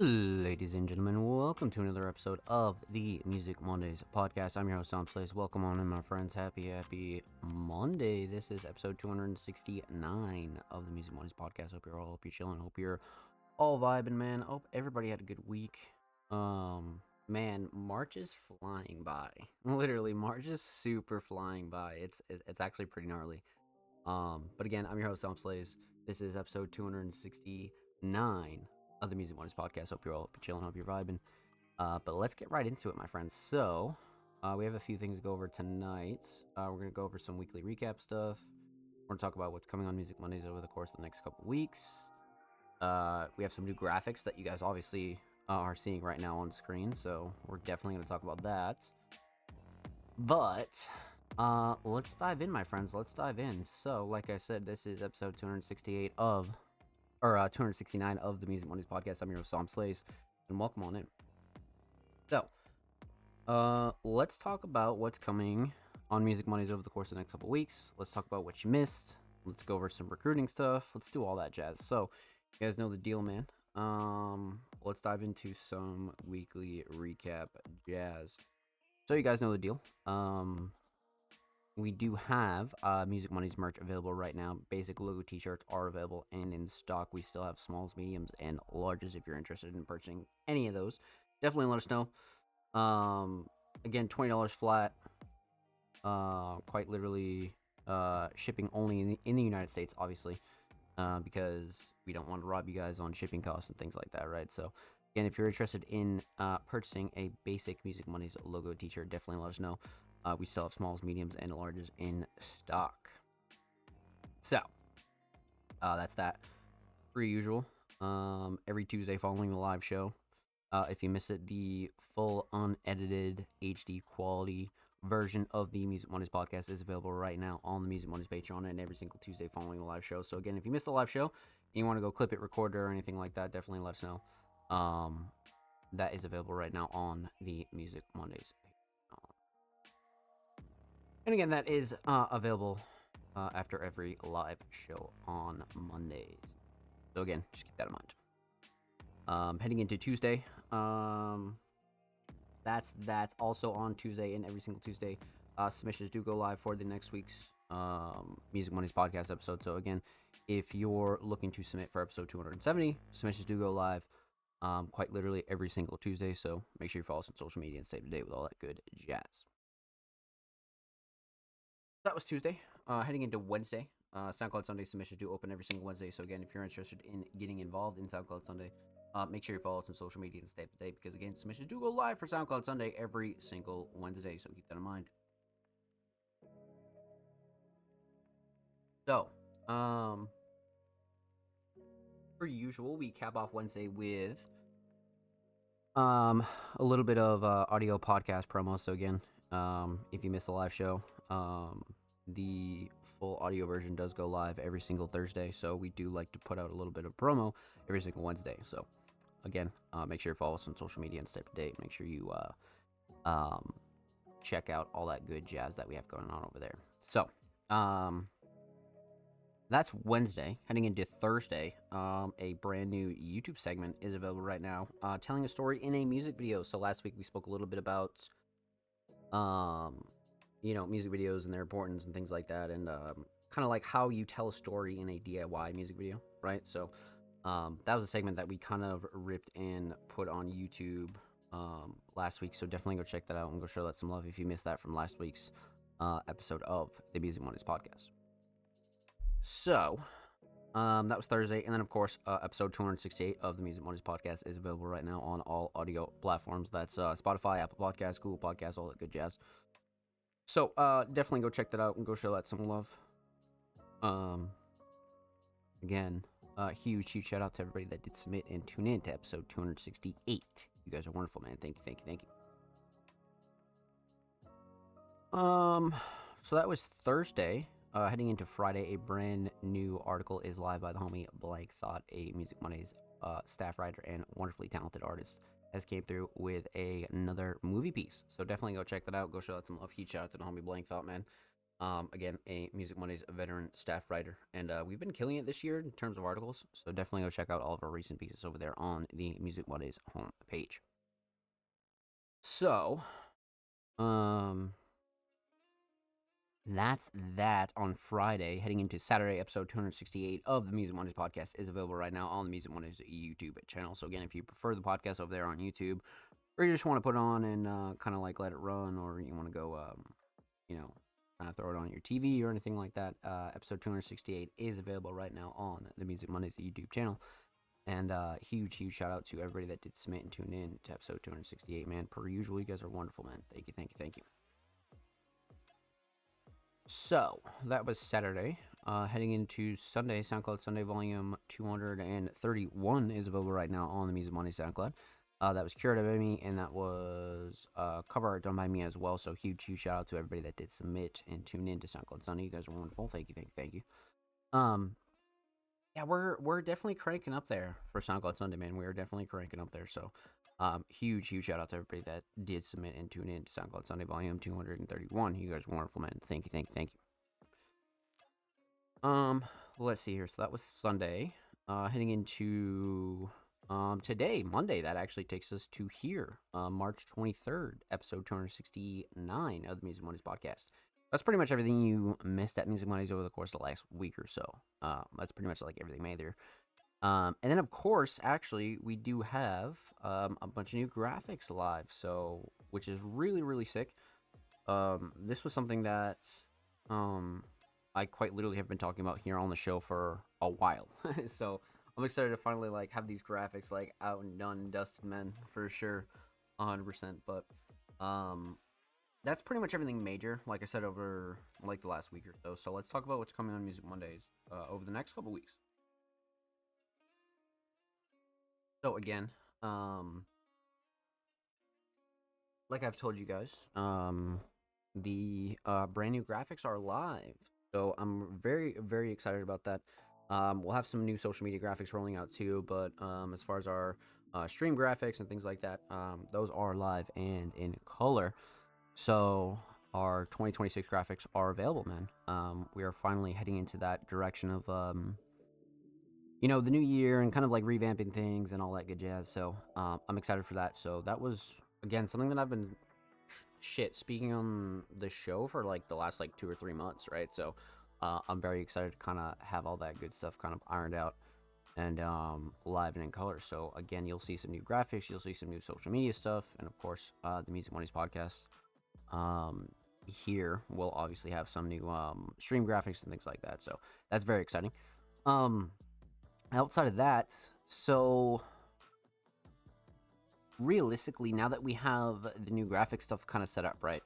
Ladies and gentlemen, welcome to another episode of the Music Mondays podcast. I'm your host, Tom Slays. Welcome on in, my friends. Happy Monday. This is episode 269 of the Music Mondays podcast. Hope you're chilling. Hope you're all vibing, man. Hope everybody had a good week. Man, March is flying by. Literally, March is super flying by. It's actually pretty gnarly. But again, I'm your host, Tom Slays. This is episode 269 of the Music Mondays podcast. Hope you're all chilling, hope you're vibing. But let's get right into it, my friends. So, we have a few things to go over tonight. We're going to go over some weekly recap stuff. We're going to talk about what's coming on Music Mondays over the course of the next couple weeks. We have some new graphics that you guys obviously are seeing right now on screen, so we're definitely going to talk about that. But let's dive in, my friends. Let's dive in. So, like I said, this is episode 269 of the Music Mondays podcast. I'm your host, Tom Slays, and welcome on in. So, let's talk about what's coming on Music Mondays over the course of the next couple weeks. Let's talk about what you missed. Let's go over some recruiting stuff. Let's do all that jazz. So, you guys know the deal, man. Let's dive into some weekly recap jazz. So, you guys know the deal. We do have Music Mondays merch available right now. Basic logo t-shirts are available and in stock. We still have smalls, mediums, and larges if you're interested in purchasing any of those. Definitely let us know. Again, $20 flat. Quite literally shipping only in the United States, obviously, because we don't want to rob you guys on shipping costs and things like that, right? So, again, if you're interested in purchasing a basic Music Mondays logo t-shirt, definitely let us know. We still have smalls, mediums, and larges in stock. So, that's that. Per usual, every Tuesday following the live show. If you miss it, the full unedited HD quality version of the Music Mondays podcast is available right now on the Music Mondays Patreon and every single Tuesday following the live show. So again, if you missed the live show and you want to go clip it, record it, or anything like that, definitely let us know. That is available right now on the Music Mondays Patreon. And again, that is available after every live show on Mondays. So again, just keep that in mind. Heading into Tuesday, that's also on Tuesday and every single Tuesday. Submissions do go live for the next week's Music Mondays podcast episode. So again, if you're looking to submit for episode 270, submissions do go live quite literally every single Tuesday. So make sure you follow us on social media and stay up to date with all that good jazz. That was Tuesday. Heading into Wednesday, SoundCloud Sunday submissions do open every single Wednesday. So again, if you're interested in getting involved in SoundCloud Sunday, make sure you follow us on social media and stay up to date, because again, submissions do go live for SoundCloud Sunday every single Wednesday. So keep that in mind. So, per usual, we cap off Wednesday with a little bit of audio podcast promo. So again, if you missed the live show, the full audio version does go live every single Thursday. So we do like to put out a little bit of promo every single Wednesday. So again, make sure you follow us on social media and stay up to date. Make sure you check out all that good jazz that we have going on over there. So that's Wednesday. Heading into Thursday, a brand new YouTube segment is available right now, telling a story in a music video. So last week we spoke a little bit about music videos and their importance and things like that, and kind of like how you tell a story in a DIY music video, right? So that was a segment that we kind of ripped and put on YouTube last week. So definitely go check that out and go show that some love if you missed that from last week's episode of the Music Mondays podcast. So that was Thursday, and then of course episode 268 of the Music Mondays podcast is available right now on all audio platforms. That's Spotify, Apple Podcasts, Google Podcasts, all that good jazz. So definitely go check that out and go show that some love. Again, huge shout out to everybody that did submit and tune in to episode 268. You guys are wonderful, man. Thank you. So that was Thursday. Heading into Friday, a brand new article is live by the homie Blank Thought, a Music Mondays staff writer and wonderfully talented artist, has came through with another movie piece. So definitely go check that out. Go show that some love. Huge shout out to the homie Blank Thought, man. Again, a Music Mondays veteran staff writer, and we've been killing it this year in terms of articles. So definitely go check out all of our recent pieces over there on the Music Mondays homepage. So, um, that's that on Friday. Heading into Saturday, episode 268 of the Music Mondays podcast is available right now on the Music Mondays YouTube channel. So again, if you prefer the podcast over there on YouTube, or you just want to put it on and kind of like let it run, or you want to go, kind of throw it on your TV or anything like that, episode 268 is available right now on the Music Mondays YouTube channel. And huge shout out to everybody that did submit and tune in to episode 268, man. Per usual, you guys are wonderful, man. Thank you. So, that was Saturday. Heading into Sunday, SoundCloud Sunday volume 231 is available right now on the Music Monday SoundCloud. That was curated by me, and that was cover art done by me as well. So, huge shout out to everybody that did submit and tune in to SoundCloud Sunday. You guys are wonderful. Thank you. Yeah, we're definitely cranking up there for SoundCloud Sunday, man. We are definitely cranking up there. So, huge shout out to everybody that did submit and tune in to SoundCloud Sunday volume 231. You guys are wonderful, man. Thank you. Let's see here. So that was Sunday. Heading into today, Monday. That actually takes us to here, March 23rd, episode 269 of the Music Mondays podcast. That's pretty much everything you missed at Music Mondays over the course of the last week or so. That's pretty much like everything made there. And then, of course, actually, we do have a bunch of new graphics live, so which is really sick. This was something that I quite literally have been talking about here on the show for a while. So I'm excited to finally like have these graphics like out and done, dusted, men, for sure, 100%. But that's pretty much everything major, like I said, over like the last week or so. So let's talk about what's coming on Music Mondays over the next couple weeks. So again, like I've told you guys, the brand new graphics are live. So I'm very excited about that. We'll have some new social media graphics rolling out too, but as far as our stream graphics and things like that, those are live and in color. So our 2026 graphics are available, man. We are finally heading into that direction of the new year and kind of like revamping things and all that good jazz. So I'm excited for that. So that was again something that I've been speaking on the show for like the last like 2 or 3 months, right? So I'm very excited to kind of have all that good stuff kind of ironed out and live and in color. So again, you'll see some new graphics, you'll see some new social media stuff, and of course the Music Mondays podcast here will obviously have some new stream graphics and things like that. So that's very exciting. Outside of that, so realistically, now that we have the new graphic stuff kind of set up, right?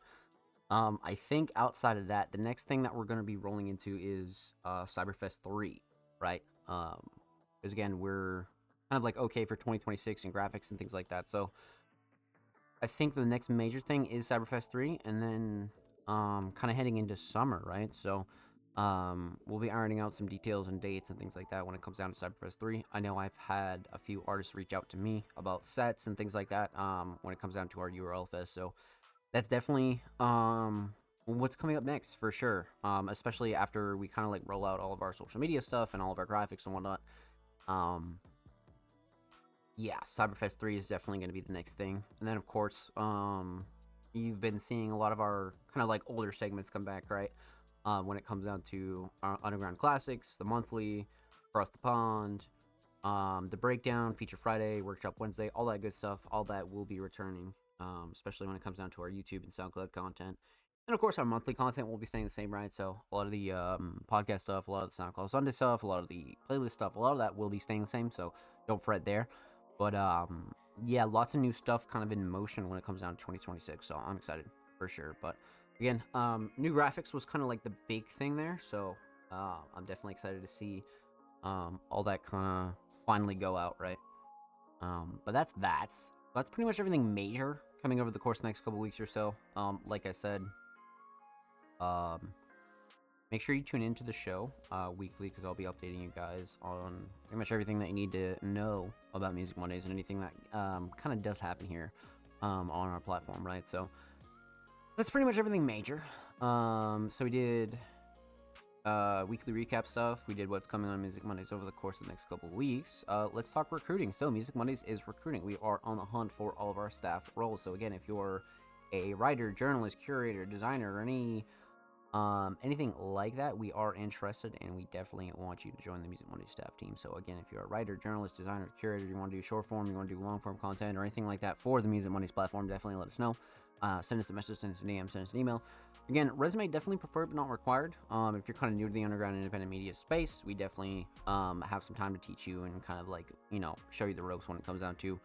I think outside of that, the next thing that we're going to be rolling into is Cyberfest 3, right? Because again, we're kind of like okay for 2026 and graphics and things like that. So I think the next major thing is Cyberfest 3, and then kind of heading into summer, right? So we'll be ironing out some details and dates and things like that when it comes down to Cyberfest 3. I know I've had a few artists reach out to me about sets and things like that when it comes down to our URL Fest. So that's definitely what's coming up next for sure, especially after we kind of like roll out all of our social media stuff and all of our graphics and whatnot. Yeah, Cyberfest 3 is definitely going to be the next thing. And then, of course, you've been seeing a lot of our kind of like older segments come back, right? When it comes down to our Underground Classics, the monthly, Across the Pond, the Breakdown, Feature Friday, Workshop Wednesday, all that good stuff, all that will be returning, especially when it comes down to our YouTube and SoundCloud content. And of course, our monthly content will be staying the same, right? So a lot of the podcast stuff, a lot of the SoundCloud Sunday stuff, a lot of the playlist stuff, a lot of that will be staying the same, so don't fret there. But yeah, lots of new stuff kind of in motion when it comes down to 2026, so I'm excited for sure. But again, new graphics was kind of like the big thing there, so I'm definitely excited to see all that kind of finally go out, right? But that's pretty much everything major coming over the course of the next couple weeks or so. Like I said, make sure you tune into the show weekly, because I'll be updating you guys on pretty much everything that you need to know about Music Mondays and anything that kind of does happen here on our platform, right? So that's pretty much everything major. So we did weekly recap stuff. We did what's coming on Music Mondays over the course of the next couple of weeks. Let's talk recruiting. So Music Mondays is recruiting. We are on the hunt for all of our staff roles. So again, if you're a writer, journalist, curator, designer, or anything like that, we are interested, and we definitely want you to join the Music Mondays staff team. So again, if you're a writer, journalist, designer, curator, you want to do short form, you want to do long form content, or anything like that for the Music Mondays platform, definitely let us know. Send us a message, send us an DM, send us an email. Again, resume definitely preferred but not required. If you're kind of new to the underground independent media space, we definitely have some time to teach you and kind of like, show you the ropes when it comes down to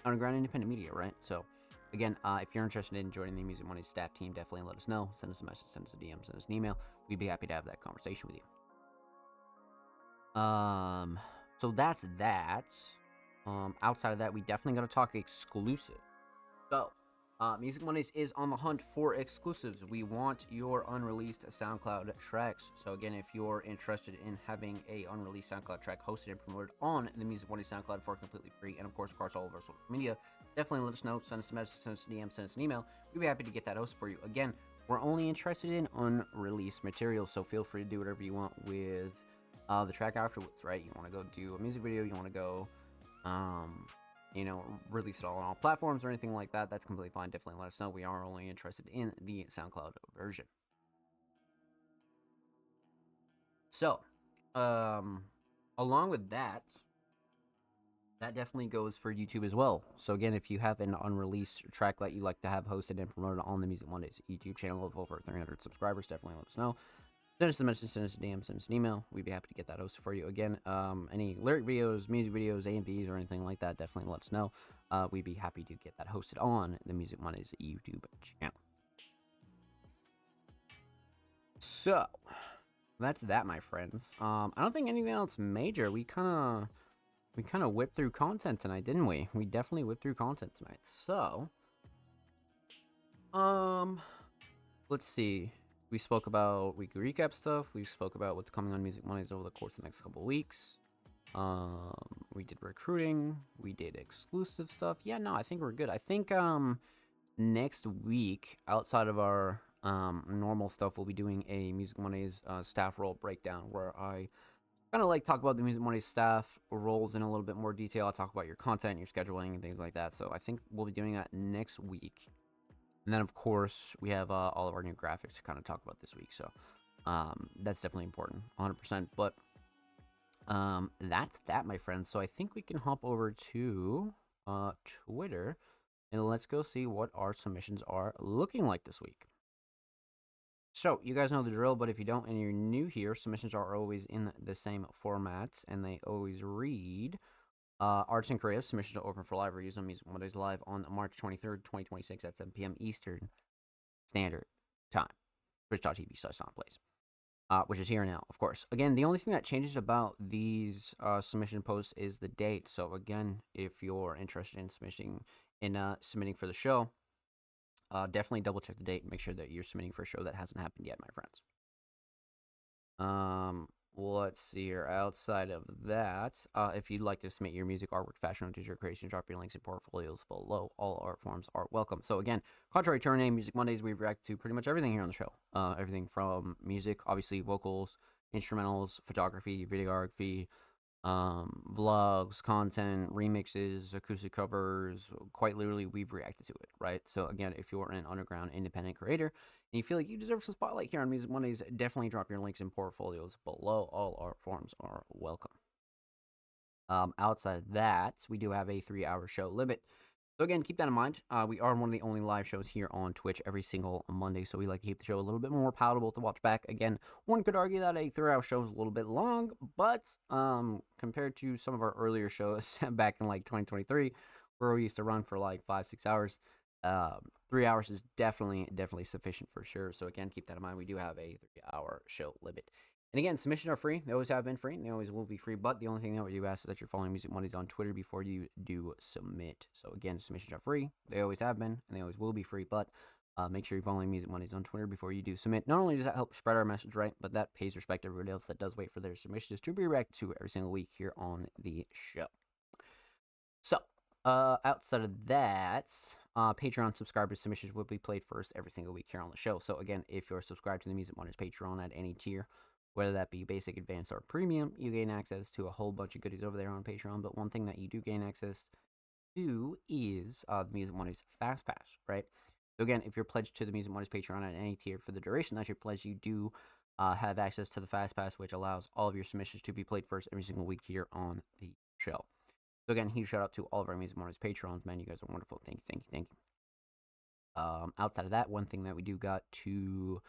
underground independent media, right? So again, if you're interested in joining the Music Mondays staff team, definitely let us know. Send us a message, send us a DM, send us an email. We'd be happy to have that conversation with you. So that's that. Outside of that, we definitely got to talk exclusive. So, Music Mondays is on the hunt for exclusives. We want your unreleased SoundCloud tracks. So again, if you're interested in having a unreleased SoundCloud track hosted and promoted on the Music Mondays SoundCloud for completely free, and of course across all of our social media, definitely let us know. Send us a message, send us a DM, send us an email. We'd be happy to get that hosted for you. Again, we're only interested in unreleased material, so feel free to do whatever you want with the track afterwards, right? You want to go do a music video, you want to go release it all on all platforms or anything like that, that's completely fine. Definitely let us know. We are only interested in the SoundCloud version. So, along with that definitely goes for YouTube as well. So again, if you have an unreleased track that you'd like to have hosted and promoted on the Music Mondays YouTube channel of over 300 subscribers, definitely let us know. Send us a message, send us a DM, send us an email. We'd be happy to get that hosted for you. Again, any lyric videos, music videos, AMVs, or anything like that, definitely let us know. We'd be happy to get that hosted on the Music Mondays YouTube channel. So, that's that, my friends. I don't think anything else major. We kind of whipped through content tonight, didn't we? We definitely whipped through content tonight. So, let's see. We spoke about weekly recap stuff. We spoke about what's coming on Music Mondays over the course of the next couple of weeks. We did recruiting. We did exclusive stuff. Yeah, no, I think we're good. I think next week, outside of our normal stuff, we'll be doing a Music Mondays staff role breakdown where I kind of like talk about the Music Mondays staff roles in a little bit more detail. I'll talk about your content, your scheduling, and things like that. So I think we'll be doing that next week. And then, of course, we have all of our new graphics to kind of talk about this week. So that's definitely important, 100%. But that's that, my friends. So I think we can hop over to Twitter, and let's go see what our submissions are looking like this week. So you guys know the drill, but if you don't and you're new here, submissions are always in the same format, and they always read... Arts and Creative submissions are open for live reviews on Music Mondays Live on March 23rd, 2026 at 7 p.m. Eastern Standard Time. Twitch.tv/StonePlays. Which is here now, of course. Again, the only thing that changes about these submission posts is the date. So again, if you're interested in submitting for the show, definitely double check the date and make sure that you're submitting for a show that hasn't happened yet, my friends. Let's see here. Outside of that, if you'd like to submit your music, artwork, fashion, or digital creation, drop your links and portfolios below. All art forms are welcome. So again, contrary to our name, Music Mondays, we react to pretty much everything here on the show. Everything from music, obviously vocals, instrumentals, photography, videography, vlogs, content, remixes, acoustic covers. Quite literally, we've reacted to it, right? So again, if you're an underground independent creator and you feel like you deserve some spotlight here on Music Mondays, definitely drop your links and portfolios below. All art forms are welcome. Outside of that, we do have a 3-hour show limit. So again, keep that in mind. We are one of the only live shows here on Twitch every single Monday, so we like to keep the show a little bit more palatable to watch back. Again, one could argue that a 3-hour show is a little bit long, but compared to some of our earlier shows back in like 2023, where we used to run for like 5-6 hours, 3 hours is definitely sufficient for sure. So again, keep that in mind. We do have a 3-hour show limit. And again, submissions are free. They always have been free, and they always will be free. But the only thing that we do ask is that you're following Music Mondays on Twitter before you do submit. So again, submissions are free. They always have been, and they always will be free. But make sure you're following Music Mondays on Twitter before you do submit. Not only does that help spread our message, right, but that pays respect to everybody else that does wait for their submissions to be reacted to every single week here on the show. So outside of that, Patreon subscribers submissions will be played first every single week here on the show. So again, if you're subscribed to the Music Wonders Patreon at any tier, whether that be basic, advanced, or premium, you gain access to a whole bunch of goodies over there on Patreon. But one thing that you do gain access to is the Music Wonders Fast Pass, right? So again, if you're pledged to the Music Wonders Patreon at any tier for the duration that you're pledged, you do have access to the Fast Pass, which allows all of your submissions to be played first every single week here on the show. So again, huge shout out to all of our Music Wonders Patrons, man. You guys are wonderful. Thank you. Outside of that, one thing that we do got to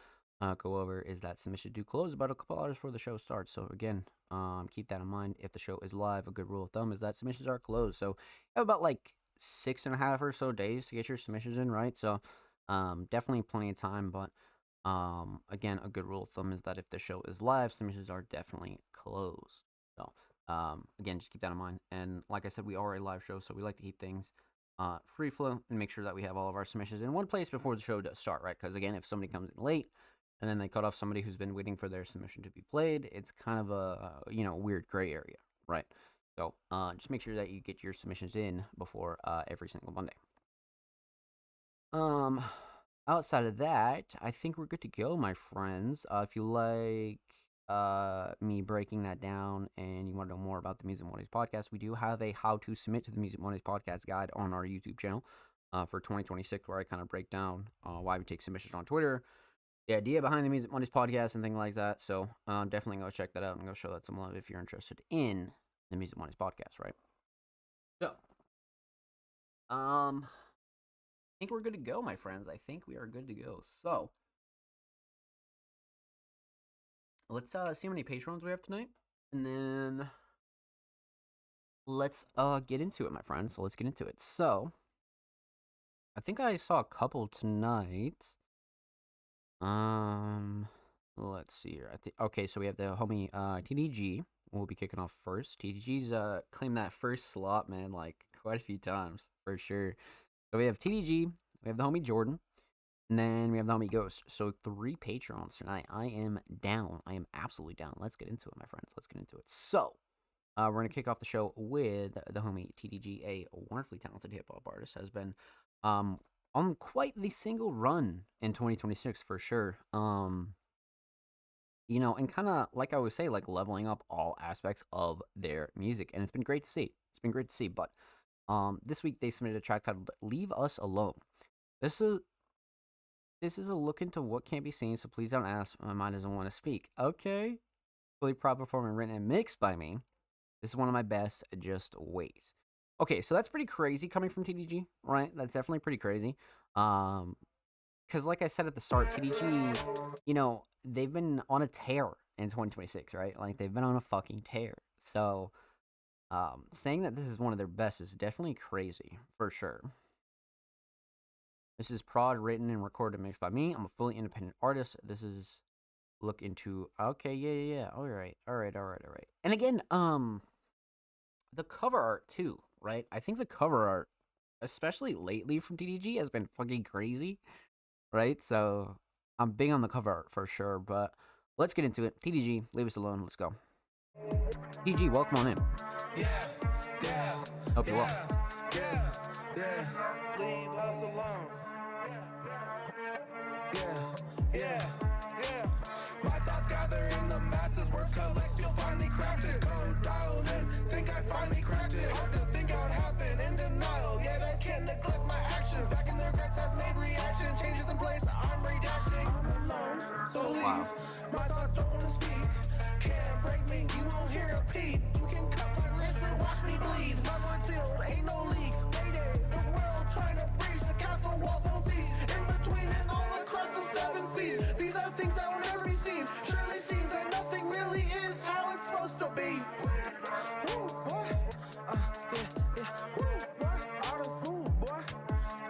go over is that submissions do close about a couple hours before the show starts. So again, keep that in mind. If the show is live, a good rule of thumb is that submissions are closed. So you have about like 6.5 or so days to get your submissions in, right? So definitely plenty of time. But again, a good rule of thumb is that if the show is live, submissions are definitely closed. So again, just keep that in mind. And like I said, we are a live show, so we like to keep things free flow and make sure that we have all of our submissions in one place before the show does start, right? Because again, if somebody comes in late and then they cut off somebody who's been waiting for their submission to be played, it's kind of a weird gray area, right? So just make sure that you get your submissions in before every single Monday. Outside of that, I think we're good to go, my friends. If you like me breaking that down and you want to know more about the Music Mondays podcast, we do have a how to submit to the Music Mondays podcast guide on our YouTube channel for 2026, where I kind of break down why we take submissions on Twitter, the idea behind the Music Mondays podcast, and things like that. So definitely go check that out and go show that some love if you're interested in the Music Mondays podcast, right? So I think we're good to go, my friends. I think we are good to go. So let's see how many patrons we have tonight, and then let's get into it, my friends. So let's get into it. So I think I saw a couple tonight. Let's see here. Okay, so we have the homie TDG. We'll be kicking off first. TDG's claimed that first slot, man, like quite a few times for sure. So we have TDG, we have the homie Jordan, and then we have the homie Ghost. So 3 Patrons tonight. I am down. I am absolutely down. Let's get into it, my friends. Let's get into it. So we're going to kick off the show with the homie TDG, a wonderfully talented hip-hop artist. Has been on quite the single run in 2026 for sure. And kind of, like I would say, like leveling up all aspects of their music. And it's been great to see. But this week they submitted a track titled Leave Us Alone. This is a look into what can't be seen, so please don't ask. My mind doesn't want to speak. Okay. Fully proper performing, written and mixed by me. This is one of my best. Just wait. Okay, so that's pretty crazy coming from TDG, right? That's definitely pretty crazy. Because like I said at the start, TDG, they've been on a tear in 2026, right? Like, they've been on a fucking tear. So saying that this is one of their best is definitely crazy, for sure. This is prod, written, and recorded and mixed by me. I'm a fully independent artist. This is look into... Okay, yeah. All right. And again, the cover art, too, right? I think the cover art, especially lately from TDG, has been fucking crazy, right? So I'm big on the cover art for sure, but let's get into it. TDG, Leave Us Alone. Let's go. TDG, welcome on in. Yeah. Hope you're well. Yeah. Leave us alone. Yeah. My thoughts gather in the masses. Words collect, still finally crafted. Code dialed in. Think I finally cracked it. Hard to think out happen in denial. Yet I can't neglect my actions. Back in their regrets has made reaction. Changes in place. I'm redacting. I'm alone. So leave. Wow. My thoughts don't want to speak. Can't break me. You won't hear a peep. You can cut my wrist and watch me bleed. My words sealed. Ain't no leak. Mayday. The world trying to breach. The castle walls won't cease. In between and all across the 7 seas. These are things I will never be seen. Surely seems that nothing really is how it's supposed to be. Woo, boy. Yeah. Woo, boy. Out of move, boy.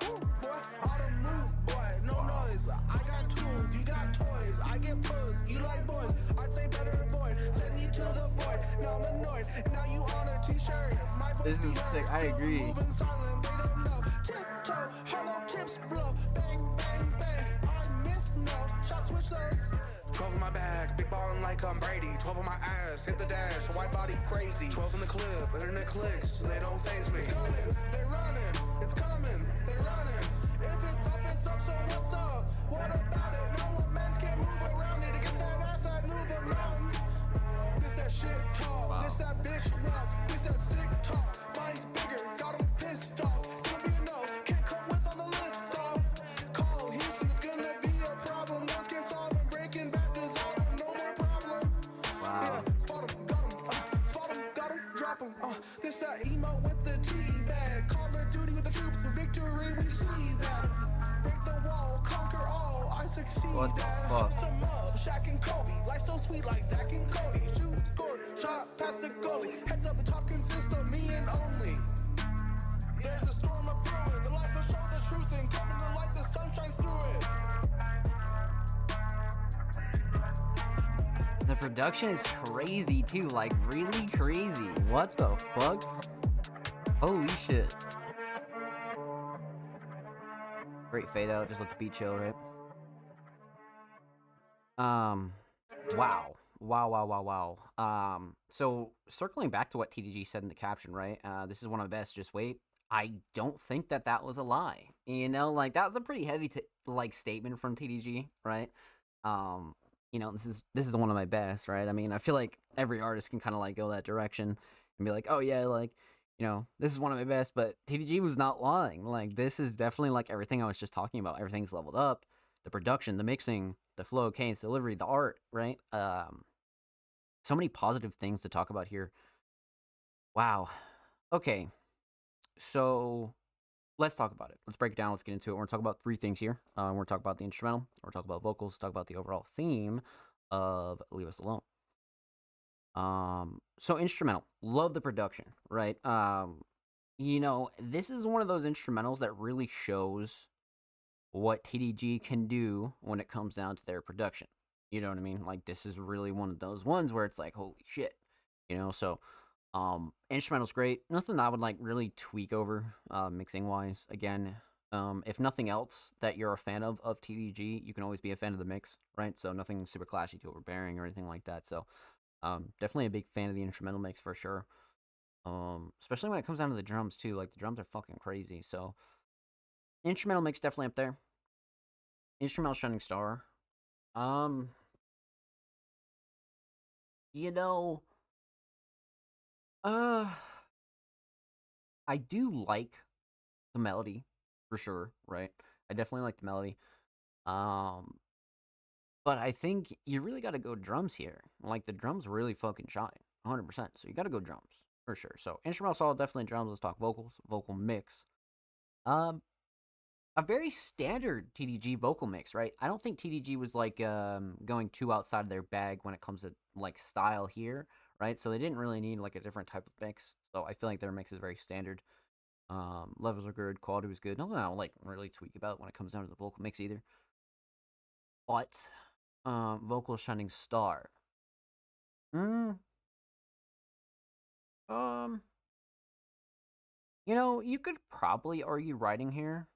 Woo, boy. Out of move, boy. No noise. I got tools. You got toys. I get puss. You like boys. I'd say better avoid. Send you to the void. Now I'm annoyed. And now you on a t-shirt. My This is sick. I agree. moving silent. They don't know. Tiptoe. Hollow tips blow. Bang, bang, bang. I miss no. Shot switch those. 12 in my bag, big ballin' like I'm Brady. 12 on my ass, hit the dash, white body crazy. 12 in the clip, internet clicks, they don't faze me. It's coming, they're running, it's coming, they're running. This that emo with the T-bag. Call of Duty with the troops of victory, we see that. Break the wall, conquer all, I succeed. What the at. fuck? Post 'em up, Shaq and Kobe. Life so sweet like Zach and Cody. Shoot, scored, shot past the goalie. Heads up, the top consists of me and only. There's a storm of brewing. The light will show the truth and come into light. The sun shines through it. The production is crazy too, like really crazy. What the fuck? Holy shit. Great fade out, just let the beat chill, right? Wow. So circling back to what TDG said in the caption, right? This is one of the best, just wait. I don't think that was a lie. You know, like that was a pretty heavy statement from TDG, right? You know, this is one of my best, right? I mean, I feel like every artist can kind of like go that direction and be like, oh yeah, like, you know, this is one of my best, but TDG was not lying. Like, this is definitely like everything I was just talking about. Everything's leveled up. The production, the mixing, the flow, cadence, delivery, the art, right? So many positive things to talk about here. Wow. Okay. So let's talk about it. Let's break it down. Let's get into it. We're going to talk about three things here. We're going to talk about the instrumental. We're going to talk about vocals. Talk about the overall theme of Leave Us Alone. So instrumental. Love the production, right? You know, this is one of those instrumentals that really shows what TDG can do when it comes down to their production. You know what I mean? Like, this is really one of those ones where it's like, holy shit. You know, so instrumental's great. Nothing I would like really tweak over mixing wise. Again, if nothing else that you're a fan of TDG, you can always be a fan of the mix, right? So nothing super clashy to overbearing or anything like that. So definitely a big fan of the instrumental mix for sure. Especially when it comes down to the drums too. Like, the drums are fucking crazy. So instrumental mix definitely up there. Instrumental Shining Star. You know, I do like the melody for sure, right? I definitely like the melody. Um, but I think you really got to go drums here. Like, the drums really fucking shine, 100%. So you got to go drums for sure. So instrumental solid, definitely drums. Let's talk vocals, vocal mix. Um, a very standard TDG vocal mix, right? I don't think TDG was like going too outside of their bag when it comes to like style here, right? So they didn't really need like a different type of mix. So I feel like their mix is very standard. Levels are good, quality was good. Nothing I don't like really tweak about when it comes down to the vocal mix either. But vocal Shining Star. You know, you could probably argue writing here.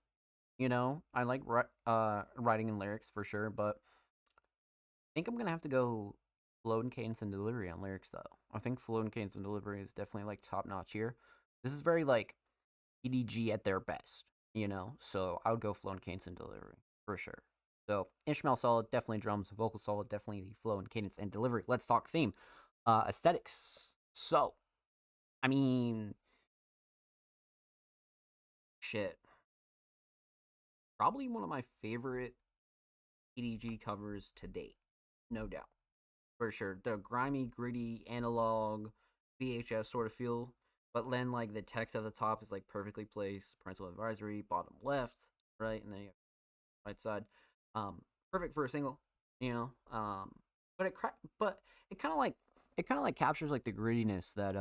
You know, I like writing and lyrics for sure, but I think I'm gonna have to go flow and cadence and delivery on lyrics though. I think flow and cadence and delivery is definitely like top notch here. This is very like EDG at their best, you know. So I would go flow and cadence and delivery for sure. So instrumental solid, definitely drums. Vocal solid, definitely the flow and cadence and delivery. Let's talk theme, aesthetics. So, I mean, shit. Probably one of my favorite EDG covers to date, no doubt, for sure. The grimy, gritty, analog VHS sort of feel, but then like the text at the top is like perfectly placed. Parental advisory, bottom left, right, and then you have right side. Perfect for a single, you know. But it kind of like captures like the grittiness that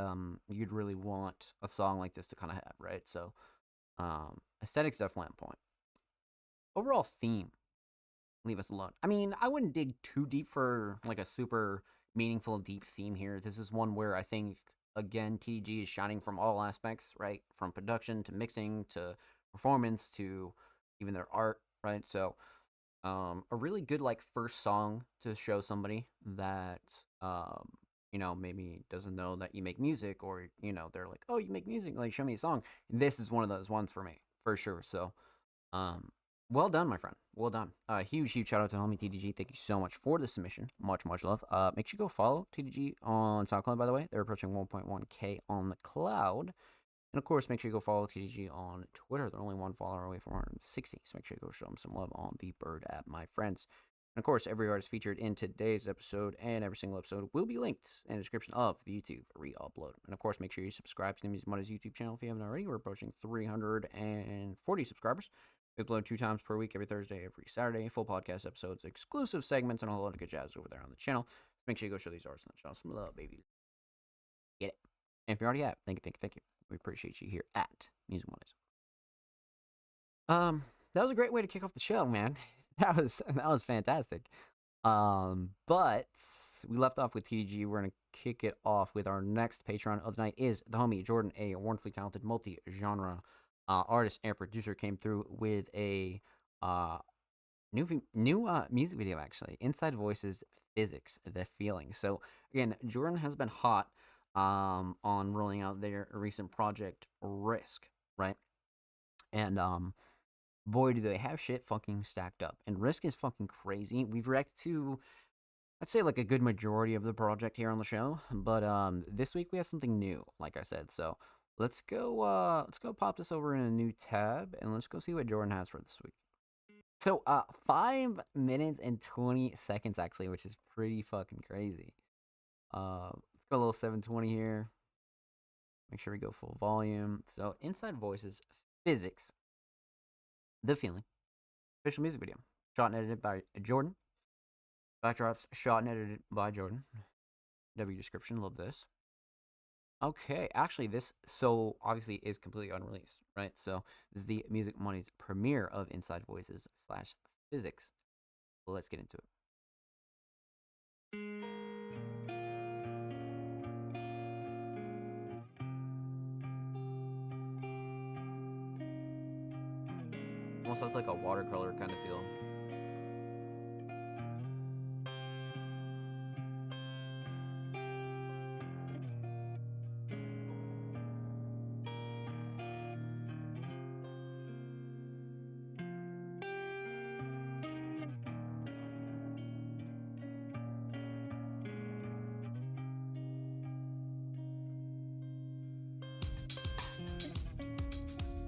you'd really want a song like this to kind of have, right? So aesthetics definitely on point. Overall theme, Leave Us Alone. I mean, I wouldn't dig too deep for like a super meaningful deep theme here. This is one where I think again TDG is shining from all aspects, right? From production to mixing to performance to even their art, right? So a really good like first song to show somebody that you know, maybe doesn't know that you make music, or you know, they're like, oh, you make music, like show me a song. This is one of those ones for me for sure. So well done, my friend. Well done. Huge shout out to homie TDG. Thank you so much for the submission. Much love. Make sure you go follow TDG on SoundCloud, by the way. They're approaching 1.1K on the cloud. And of course, make sure you go follow TDG on Twitter. They're only one follower away from 160. So make sure you go show them some love on the Bird app, my friends. And of course, every artist featured in today's episode and every single episode will be linked in the description of the YouTube re-upload. And of course, make sure you subscribe to the Music Mondays YouTube channel if you haven't already. We're approaching 340 subscribers. We upload 2 times per week, every Thursday, every Saturday. Full podcast episodes, exclusive segments, and a whole lot of good jazz over there on the channel. Make sure you go show these artists on the channel some love, baby. Get it. And if you already have, thank you. We appreciate you here at Music Mondays. That was a great way to kick off the show, man. That was fantastic. But we left off with TDG. We're gonna kick it off with our next patron of the night is the homie Jordan, a wonderfully talented multi-genre artist and producer. Came through with a new music video, actually. Inside Voices, Physics, The Feeling. So again, Jordan has been hot on rolling out their recent project Risk, right? And boy, do they have shit fucking stacked up. And Risk is fucking crazy. We've reacted to, I'd say, like a good majority of the project here on the show. But this week we have something new, like I said. So let's go pop this over in a new tab and let's go see what Jordan has for this week. So 5 minutes and 20 seconds actually, which is pretty fucking crazy. Let's go a little 720 here. Make sure we go full volume. So Inside Voices, Physics, The Feeling, official music video, shot and edited by Jordan. Backdrops shot and edited by Jordan. W description, love this. Okay, actually this so obviously is completely unreleased, right? So this is the Music Mondays premiere of Inside Voices / Physics. So let's get into it. Almost has like a watercolor kind of feel.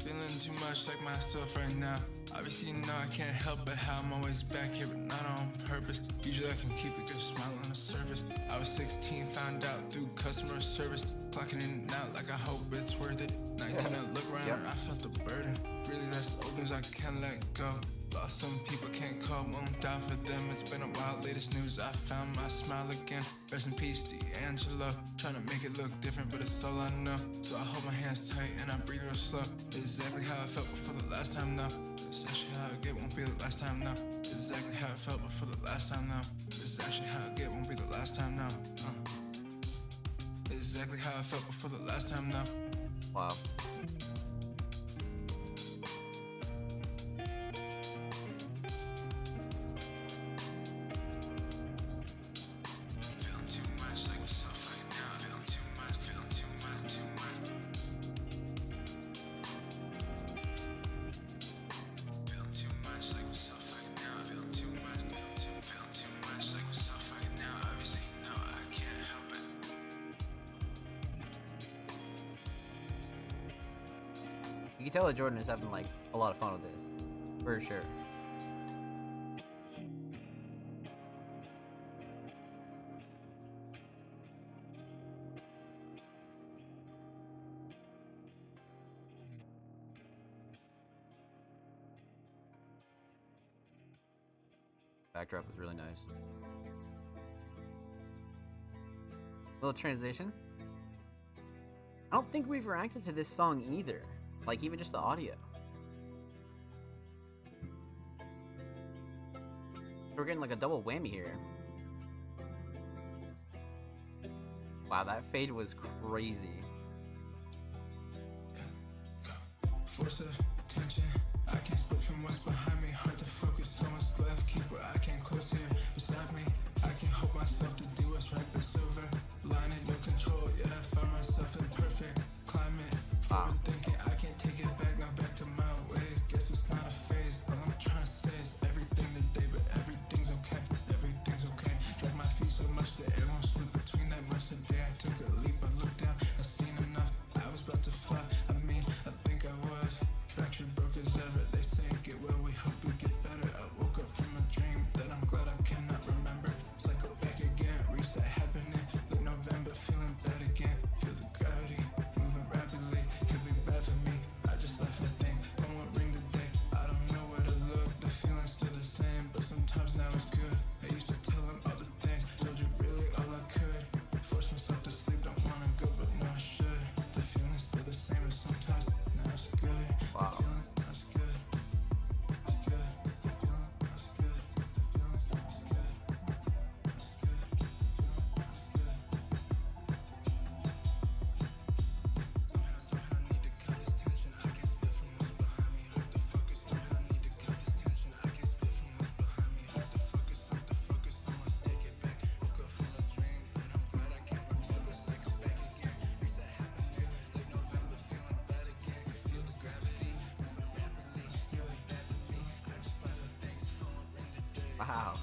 Feeling too much like myself right now. Obviously, you know I can't help but how I'm always back here, but not on purpose. Usually I can keep a good smile on the surface. I was 16, found out through customer service. Clocking in and out like I hope it's worth it. 19, I look around, I felt the burden. Really, that's the opens I can't let go. Lost some people, can't call, won't die for them. It's been a while, latest news, I found my smile again. Rest in peace, D'Angelo. Trying to make it look different, but it's all I know. So I hold my hands tight and I breathe real slow. Exactly how I felt before the last time, no. It's actually how I get, won't be the last time, no. Exactly how I felt before the last time, no. It's actually how I get, won't be the last time, no. Exactly how I felt before the last time, no. Wow. Feeling too much like myself right now. Feeling too much, feeling too much, too much. Feeling too much like myself right now. Feeling too much, feeling too much like myself right now. Obviously, no, I can't help it. You can tell that Jordan is having like a lot of fun with this, for sure. Backdrop was really nice. Little transition. I don't think we've reacted to this song either. Like, even just the audio. We're getting like a double whammy here. Wow, that fade was crazy. Force of tension, I can't split from what's behind me. Hard to focus, so much left. Keep where I can close here beside me. I can't hold myself to do what's right. The silver lining, no control. Yet I find myself in perfect climate. Forward thinking, I can't take it back. Now back to my ways. Guess it's not a phase. All I'm trying to say is everything today, but everything's okay. Everything's okay. Drag my feet so much that air won't slip between that much today. I took a leap, I looked down, I seen enough. I was about to fly. I mean, I think I was fractured, broke as ever. They say get well, we hope we get better. I woke up from a dream that I'm glad I Wow.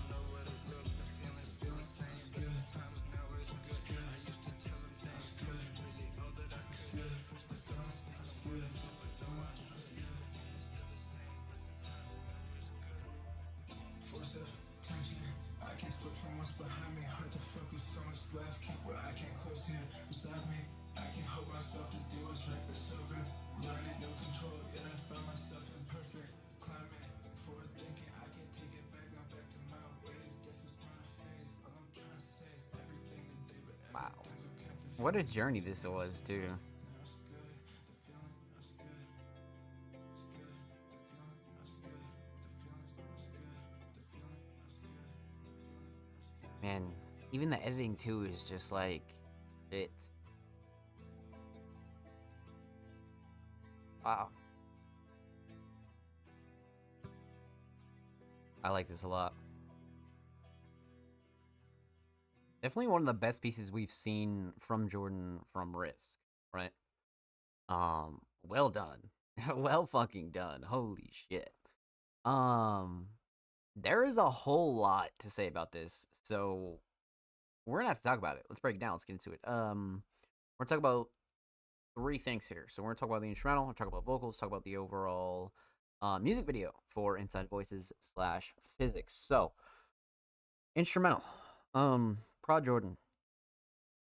Force of tension. I can't split from what's behind me. Hard to focus, so much left. Can't where I can't close here beside me. I can't hold myself to do what's right. It's over. Blinded, no control. Yet I found myself in perfect climate. Forward thinking, I can take it back. Now back to my ways. Guess it's not a phase. All I'm trying to say is everything today, but Wow. everything's okay. The What a journey this was, too. now it's good. The feeling, that's good. It's good. The feeling, that's good. The feelings, that's good. The feeling, that's good. The feeling, that's good. Man, even the editing, too, is just like. It's. Wow. I like this a lot. Definitely one of the best pieces we've seen from Jordan from Risk, right? Well done. Well fucking done. Holy shit. There is a whole lot to say about this, so we're gonna have to talk about it. Let's break it down. Let's get into it. We're gonna talk about three things here. So we're gonna talk about the instrumental, we're talk about vocals, talk about the overall music video for Inside Voices / Physics. So instrumental. Prod Jordan.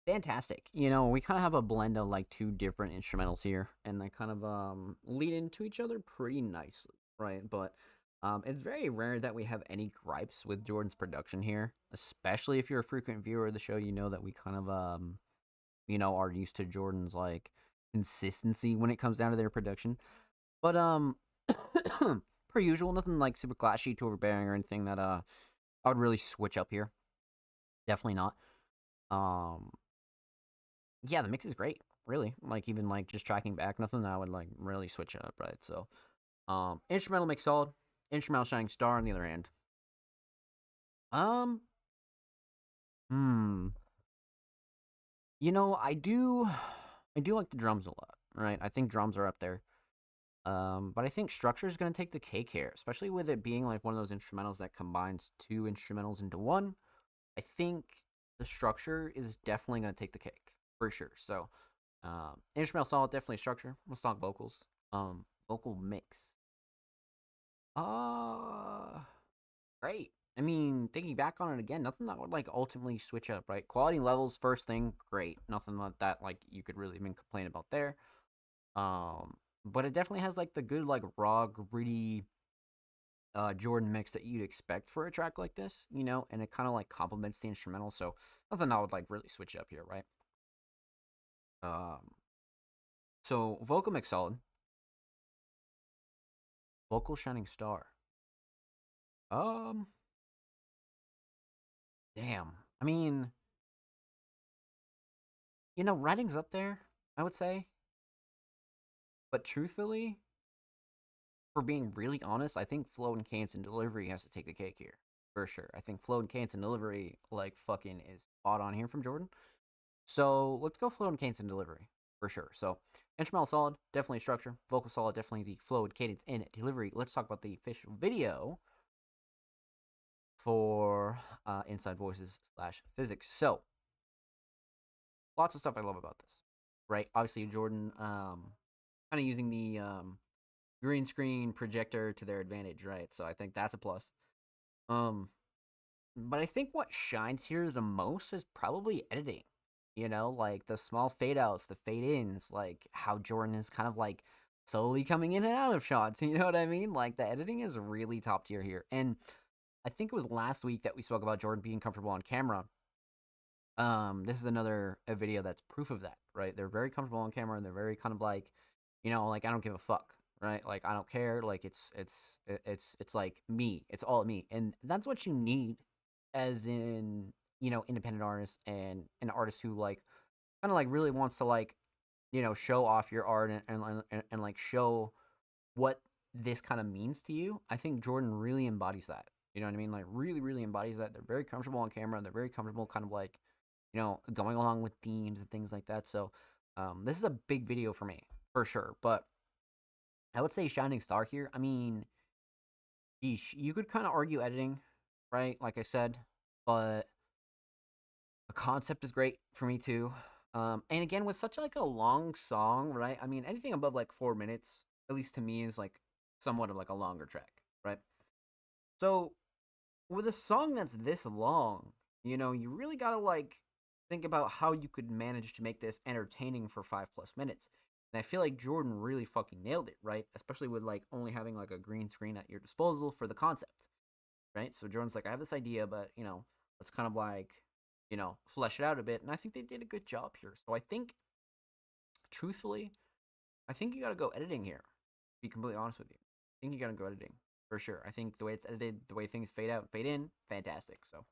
Fantastic. You know, we kind of have a blend of like two different instrumentals here, and they kind of lead into each other pretty nicely, right? But it's very rare that we have any gripes with Jordan's production here, especially if you're a frequent viewer of the show. You know that we kind of are used to Jordan's like consistency when it comes down to their production. But per usual, nothing like super clashy, too overbearing, or anything that I would really switch up here. Definitely not. Yeah, the mix is great. Really, like even like just tracking back, nothing that I would like really switch up, right? So, instrumental mix solid. Instrumental shining star on the other hand. Um, hmm. You know, I do like the drums a lot, right? I think drums are up there. But I think structure is gonna take the cake here, especially with it being like one of those instrumentals that combines two instrumentals into one. I think the structure is definitely gonna take the cake for sure. So, instrumental solid, definitely structure. Let's talk vocals. Vocal mix. Uh, Great. I mean, thinking back on it again, nothing that would like ultimately switch up, right? Quality levels, first thing, great. Nothing like that like you could really even complain about there. But it definitely has like the good like raw, gritty Jordan mix that you'd expect for a track like this, you know, and it kind of like complements the instrumental. So nothing I would like really switch up here, right? Um, so vocal mix solid, vocal shining star. Um, Damn. I mean, you know, writing's up there, I would say. But truthfully, for being really honest, I think flow and cadence and delivery has to take the cake here. For sure. I think flow and cadence and delivery, like, fucking is spot on here from Jordan. So let's go flow and cadence and delivery. For sure. So instrumental solid, definitely structure. Vocal solid, definitely the flow and cadence and delivery. Let's talk about the official video for Inside Voices / Physics. So lots of stuff I love about this, right? Obviously, Jordan kind of using the green screen projector to their advantage, right? So I think that's a plus. But I think what shines here the most is probably editing. You know, like the small fade outs, the fade ins, like how Jordan is kind of like slowly coming in and out of shots. You know what I mean? Like the editing is really top tier here. And I think it was last week that we spoke about Jordan being comfortable on camera. This is another a video that's proof of that, right? They're very comfortable on camera and they're very kind of like, you know, like I don't give a fuck, right? Like I don't care. Like it's like me. It's all me, and that's what you need, as in you know independent artists and an artist who like kind of like really wants to like you know show off your art and like show what this kind of means to you. I think Jordan really embodies that. You know what I mean? Like really embodies that. They're very comfortable on camera. They're very comfortable kind of like you know, going along with themes and things like that. So, this is a big video for me, for sure. But I would say Shining Star here. I mean, yeesh, you could kind of argue editing, right? Like I said, but the concept is great for me too. And again, with such like a long song, right? I mean, anything above like 4 minutes, at least to me, is like somewhat of like a longer track, right? So with a song that's this long, you really gotta like think about how you could manage to make this entertaining for 5+ minutes. And I feel like Jordan really fucking nailed it, right? Especially with like only having like a green screen at your disposal for the concept, right? So Jordan's like, I have this idea, but let's kind of like, flesh it out a bit. And I think they did a good job here. So I think, truthfully, I think you gotta go editing here. To be completely honest with you, I think you gotta go editing for sure. I think the way it's edited, the way things fade out, fade in, fantastic. So,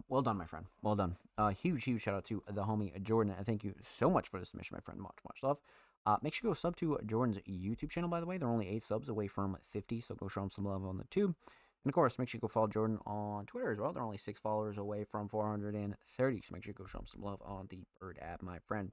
well done, my friend. Well done. Huge shout out to the homie Jordan. I thank you so much for the submission, my friend. Much love. Make sure you go sub to Jordan's YouTube channel, by the way. They're only 8 subs away from 50, so go show them some love on the tube. And of course, make sure you go follow Jordan on Twitter as well. They're only 6 followers away from 430, so make sure you go show them some love on the Bird app, my friend.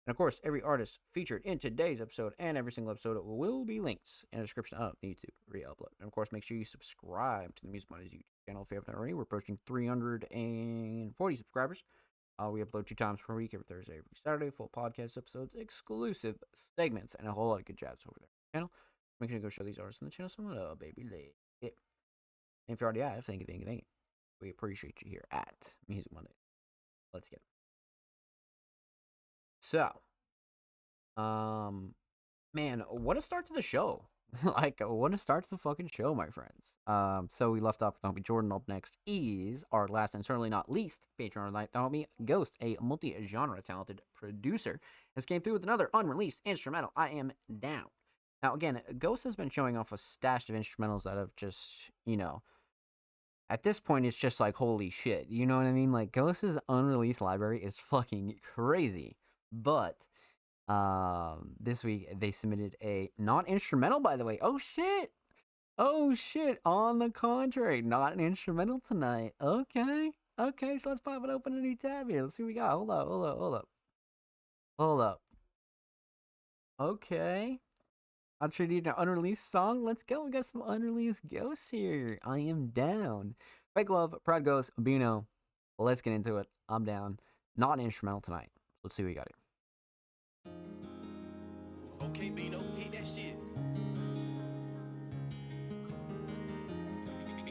And of course, every artist featured in today's episode and every single episode will be linked in the description of the YouTube re-upload. And of course, make sure you subscribe to the Music Mondays YouTube channel if you haven't already. We're approaching 340 subscribers. We upload 2 times per week, every Thursday, every Saturday, full podcast episodes, exclusive segments, and a whole lot of good jabs over there on the channel. Make sure you go show these artists on the channel some love, baby. And if you already have, thank you. We appreciate you here at Music Monday. Let's get it. So, man, what a start to the show. Like, what a start to the fucking show, my friends. So we left off with the homie Jordan. Up next is our last and certainly not least patron of the night, the homie Ghost, a multi-genre talented producer, has came through with another unreleased instrumental, I Am Down. Now, again, Ghost has been showing off a stash of instrumentals that have just, at this point, it's just like, holy shit. You know what I mean? Like, Ghost's unreleased library is fucking crazy. But this week they submitted a non-instrumental, by the way. Oh shit. On the contrary, not an instrumental tonight. Okay, so let's pop it open a new tab here. Let's see what we got. Hold up. Okay, I'll trade you an unreleased song. Let's go. We got some unreleased Ghosts here. I Am Down. Fake Love, Proud Ghost, Bino. Let's get into it. I'm down. Not an instrumental tonight. Let's see what we got here. Okay, Bino, hit that shit.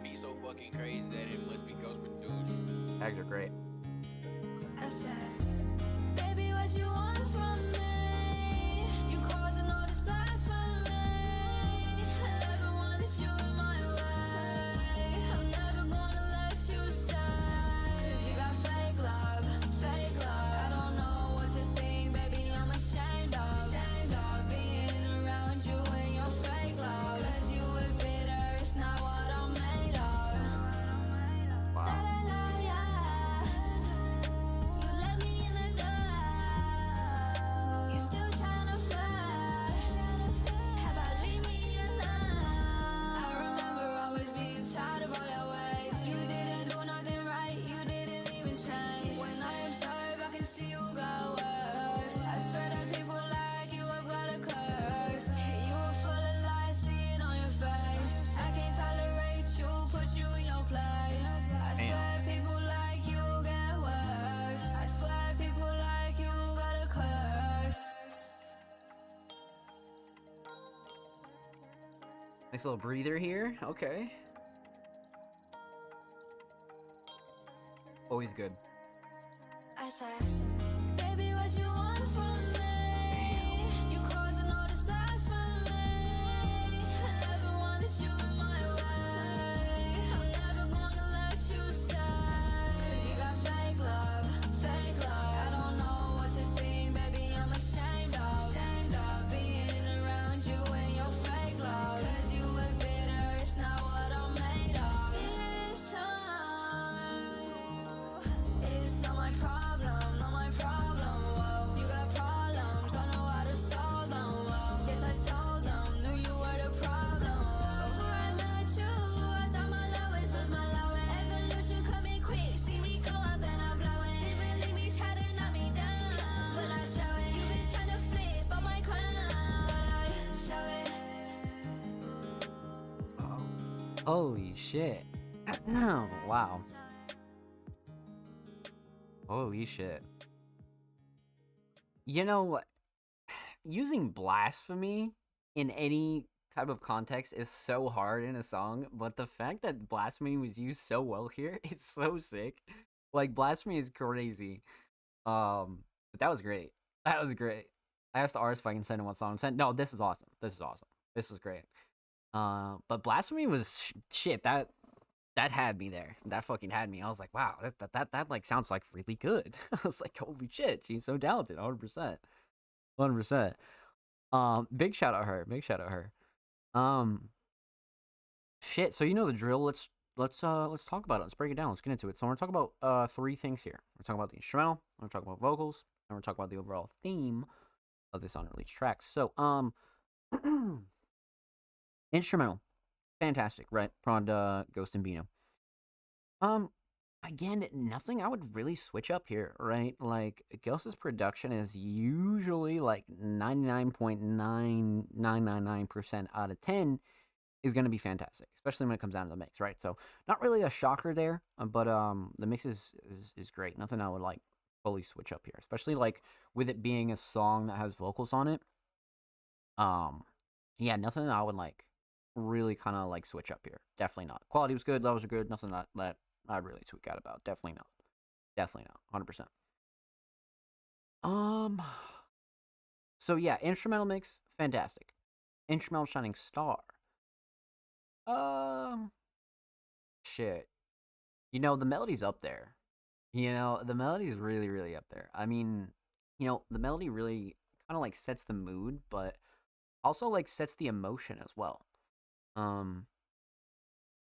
Be so fucking crazy that it must be Ghost produced. Tags are great. I said, baby, what you want from me? You causing all this blasphemy. I never wanted you in my way. I'm never gonna let you stay. 'Cause you got fake love. I don't know what to think, baby, I'm ashamed of being around you and your fake love. 'Cause you were bitter, it's not what I'm made of. Wow. That I love ya. You let me in the dark. You still tryna flirt. How about leave me alone? I remember always being tired of all your ways. You didn't do nothing right, you didn't even change. When I observe, I can see you go worse. I swear that people like you have got a curse. You were full of lies, see it on your face. I can't tolerate you, put you in your place. I swear people like you get worse. I swear people like you got a curse. Nice little breather here. Okay. Always good. I said, baby, what you want from me? You causing all this blasphemy. I never wanted you in my way. I'm never gonna let you stay. 'Cause you got fake love. I don't know what to think, baby, I'm ashamed of being around you and your fake love. 'Cause you were bitter, it's not what I'm made of. This time, it's not my problem. Whoa. You got problems, don't know how to solve them. Whoa. Guess I told them, knew you were the problem. Whoa. Before I met you, I thought my lowest was my lowest. Evolution coming quick, see me go up and I'm blowing. Didn't believe me, try to knock me down, but I show it. You been trying to flip on my crown, but I show it. Holy shit. Wow. Holy shit. You know, using blasphemy in any type of context is so hard in a song, but the fact that blasphemy was used so well here, it's so sick. Like blasphemy is crazy. But that was great. That was great. I asked the artist if I can send him one song. Send no, this is awesome. This is awesome. This is great. But blasphemy was shit. That had me there. That fucking had me. I was like, wow, that like sounds like really good. I was like, holy shit, she's so talented, 100%, 100%. Big shout out her. Big shout out her. Um, shit. So you know the drill. Let's talk about it. Let's break it down. Let's get into it. So we're gonna talk about three things here. We're talking about the instrumental. We're talking about vocals, and we're talking about the overall theme of this unreleased track. So instrumental, fantastic, right? From Ghost and Bino. Again, nothing I would really switch up here, right? Like Ghost's production is usually like 99.9999% out of 10 is going to be fantastic, especially when it comes down to the mix, right? So not really a shocker there, but the mix is great. Nothing I would like fully switch up here, especially like with it being a song that has vocals on it. Yeah, nothing I would like really kind of like switch up here. Definitely not. Quality was good, levels were good. Nothing that I'd really tweak out about. Definitely not. Definitely not. 100%. So yeah, instrumental mix, fantastic. Instrumental shining star. Shit. You know, the melody's up there. You know, the melody's really, really up there. I mean, you know, the melody really kind of like sets the mood, but also like sets the emotion as well. Um,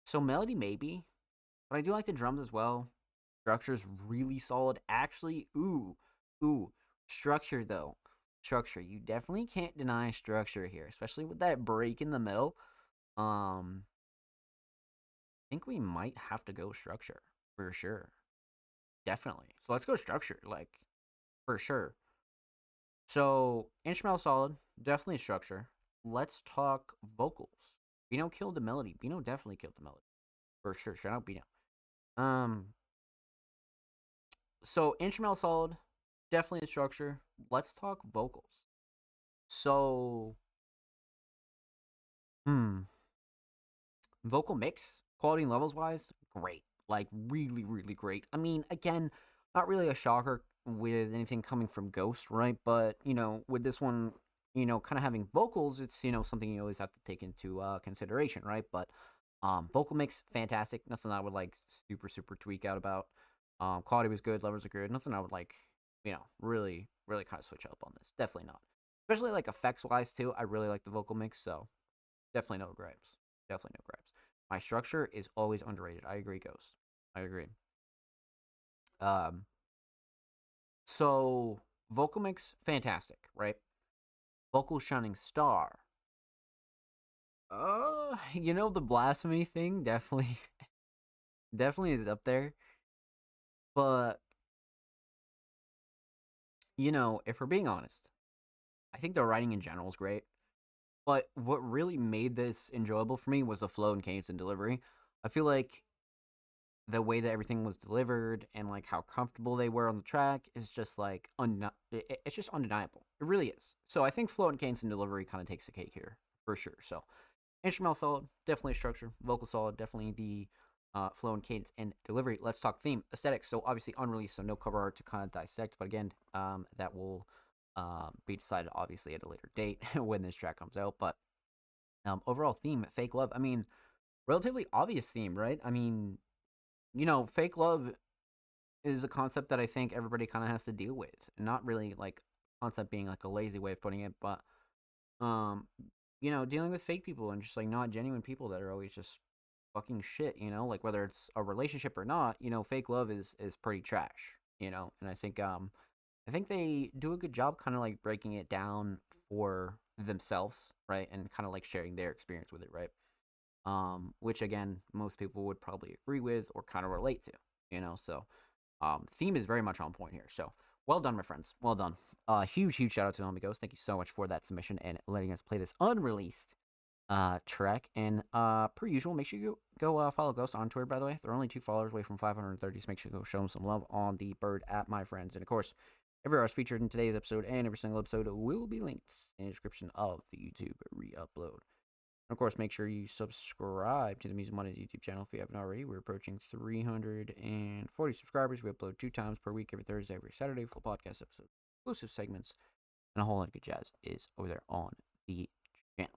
so melody maybe, but I do like the drums as well. Structure's really solid. Actually, ooh, structure though. Structure. You definitely can't deny structure here, especially with that break in the middle. I think we might have to go structure for sure. Definitely. So let's go structure, like for sure. So instrumental solid, definitely structure. Let's talk vocals. Bino killed the melody. Bino definitely killed the melody for sure. Shout out Bino. So instrumental solid, definitely the structure. Let's talk vocals. So, vocal mix, quality and levels wise, great. Like really, really great. I mean, again, not really a shocker with anything coming from Ghost, right? But you know, with this one, you know, kind of having vocals, it's something you always have to take into consideration, right? But vocal mix, fantastic. Nothing I would like super tweak out about. Quality was good, levels are good. Nothing I would like, really kind of switch up on this. Definitely not. Especially like effects wise too. I really like the vocal mix, so definitely no gripes. Definitely no gripes. My structure is always underrated. I agree, Ghost. I agree. Um, so vocal mix, fantastic, right? Vocal shining star. The blasphemy thing definitely definitely is up there. But if we're being honest, I think the writing in general is great. But what really made this enjoyable for me was the flow and cadence and delivery. I feel like the way that everything was delivered and like how comfortable they were on the track is just like it's just undeniable. It really is. So I think flow and cadence and delivery kind of takes the cake here for sure. So instrumental solid, definitely structure. Vocal solid, definitely the flow and cadence and delivery. Let's talk theme aesthetics. So obviously unreleased, so no cover art to kind of dissect. But again, that will be decided obviously at a later date when this track comes out. But overall theme, fake love. I mean, relatively obvious theme, right? I mean, fake love is a concept that I think everybody kind of has to deal with. Not really like concept being like a lazy way of putting it, but dealing with fake people and just like not genuine people that are always just fucking shit, like whether it's a relationship or not, fake love is pretty trash, and I think they do a good job kind of like breaking it down for themselves, right? And kind of like sharing their experience with it, right? Which again, most people would probably agree with or kind of relate to, so theme is very much on point here. So well done, my friends. Well done. Huge shout out to Homie Ghost. Thank you so much for that submission and letting us play this unreleased Trek. And per usual, make sure you go follow Ghost on Twitter, by the way. They're only 2 followers away from 530, so make sure you go show them some love on the bird at my friends. And of course, every artist featured in today's episode and every single episode will be linked in the description of the YouTube re-upload. And of course, make sure you subscribe to the Music Mondays YouTube channel if you haven't already. We're approaching 340 subscribers. We upload 2 times per week, every Thursday, every Saturday, full podcast episodes, exclusive segments, and a whole lot of good jazz is over there on the channel.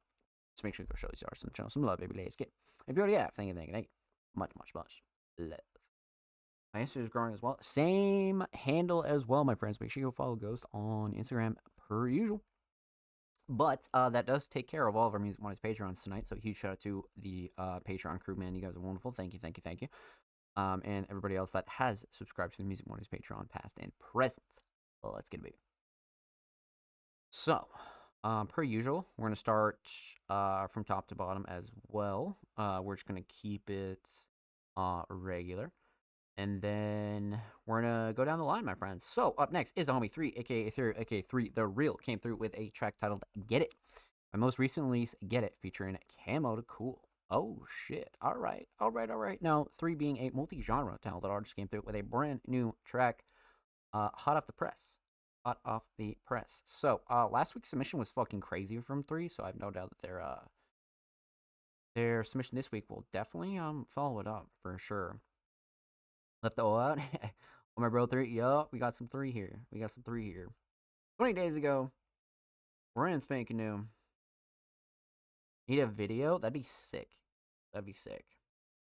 So make sure to go show these artists on the channel some love, baby. Let's get. If you already have, thank you. Much love. My Instagram is growing as well. Same handle as well, my friends. Make sure you go follow Ghost on Instagram per usual. But that does take care of all of our Music Mondays Patreons tonight. So huge shout out to the Patreon crew, man. You guys are wonderful. Thank you. And everybody else that has subscribed to the Music Mondays Patreon, past and present. Well, let's get it, baby. So, per usual, we're going to start from top to bottom as well. We're just going to keep it regular. And then we're going to go down the line, my friends. So, up next is Homie 3, aka 3, The Real, came through with a track titled Get It. My most recent release, Get It, featuring Camo to Cool. Oh, shit. All right. Now, 3 being a multi-genre talented artist, came through with a brand new track, hot off the press. So, last week's submission was fucking crazy from 3, so I have no doubt that their submission this week will definitely follow it up for sure. Left the O out. Oh, my bro, 3. Yup, we got some 3 here. 20 days ago, brand spanking new. Need a video? That'd be sick.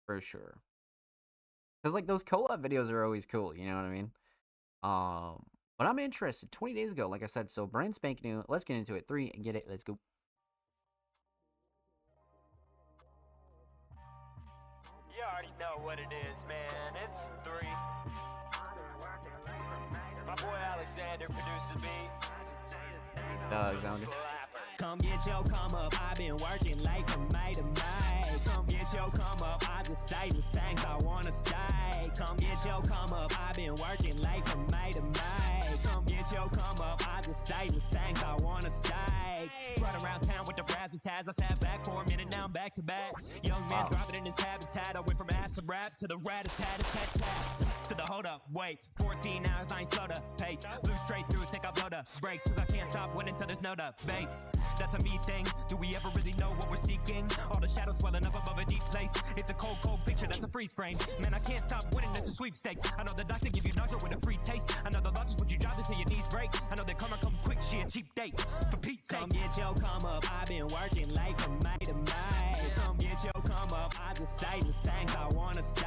For sure. Because, like, those collab videos are always cool, you know what I mean? But I'm interested. 20 days ago, like I said, so brand spanking new. Let's get into it. 3, and Get It. Let's go. You already know what it is, man. It's 3. My boy Alexander produced the beat. Alexander. Come get your come up, I've been working like from May to May. Come get your come up, I just say the things I wanna say. Come get your come up, I've been working like from May to May. Come get your come up, I just say the things I wanna say. Run around town with the razzmatazz, I sat back for a minute, now I'm back to back. Young man thriving in his habitat, I went from acid rap to the rat-a-tat-a-tat-tat. To the hold up, wait, 14 hours, I ain't slow the pace. Blew straight through, think I blow the brakes, cause I can't stop winning till there's no debates. That's a me thing, do we ever really know what we're seeking? All the shadows swelling up above a deep place. It's a cold picture, that's a freeze frame. Man, I can't stop winning, that's a sweepstakes. I know the doctor give you nausea with a free taste. I know the law just put you drop until your knees break. I know that karma come quick, she a cheap date. For Pete's sake. Come get your come up, I've been working like from May to May. Come get your come up, I just say the things I wanna say.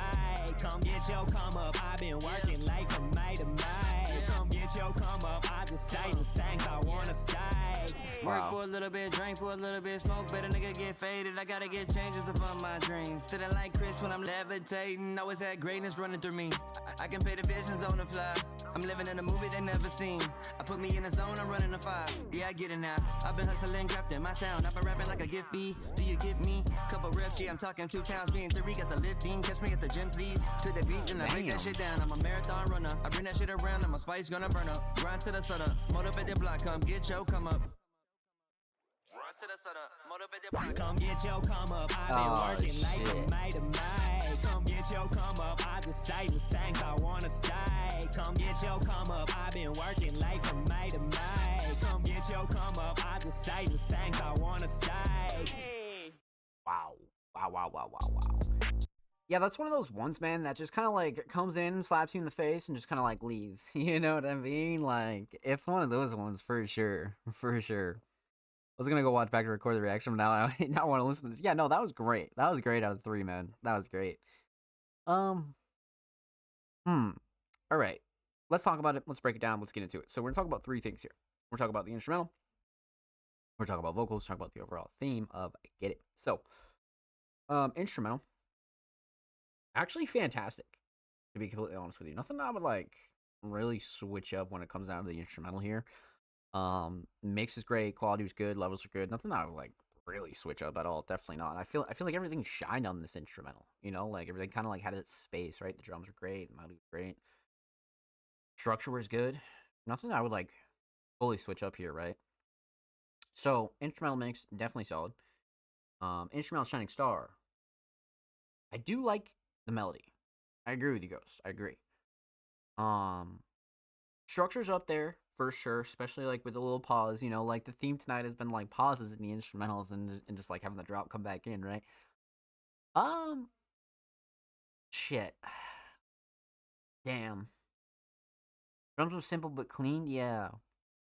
Come get your come up, I've been working like from May to May. Come get your come up, I just say the things I wanna say. Work for a little bit, drink for a little bit, smoke better, nigga get faded. I gotta get changes to fund my dreams. Feeling like Chris when I'm levitating. Always had greatness running through me. I can pay the visions on the fly. I'm living in a movie they never seen. I put me in a zone, I'm running a 5. Yeah, I get it now. I've been hustling, crafting my sound. I've been rapping like a gift bee. Do you get me? Couple reps, yeah, I'm talking 2 towns. Me and 3 got the lifting. Catch me at the gym, please. To the beat and I break that shit down. I'm a marathon runner. I bring that shit around and my spice gonna burn up. Grind to the sun up. Mold up at the block, come get your come up. Come get your come up, I've been working like from May to May. Come get your come up, I just say the things I wanna say. Come get your come up, I've been working like from May to May. Come get your come up, I just say the things I wanna say. Wow. Yeah, that's one of those ones, man, that just kind of like comes in, slaps you in the face, and just kind of like leaves. You know what I mean? Like, it's one of those ones for sure. I was gonna go watch back to record the reaction, but now I want to listen to this. Yeah, no, that was great. That was great out of 3, man. That was great. All right. Let's talk about it. Let's break it down. Let's get into it. So we're gonna talk about 3 things here. We're talking about the instrumental. We're talking about vocals. Talk about the overall theme of Get It. So, instrumental, actually fantastic. To be completely honest with you, nothing I would like really switch up when it comes down to the instrumental here. Mix is great, quality was good, levels are good. Nothing I would like really switch up at all. Definitely not. I feel like everything shined on this instrumental. You know, like everything kind of like had its space, right? The drums are great, the melody was great, structure was good. Nothing I would like fully switch up here, right? So instrumental mix definitely solid. Instrumental Shining Star. I do like the melody. I agree with you, Ghost. I agree. Um, Structure's up there for sure, especially like with a little pause. You know, like the theme tonight has been like pauses in the instrumentals and just like having the drop come back in, right? Um, Shit. Damn. Drums were simple but clean. Yeah,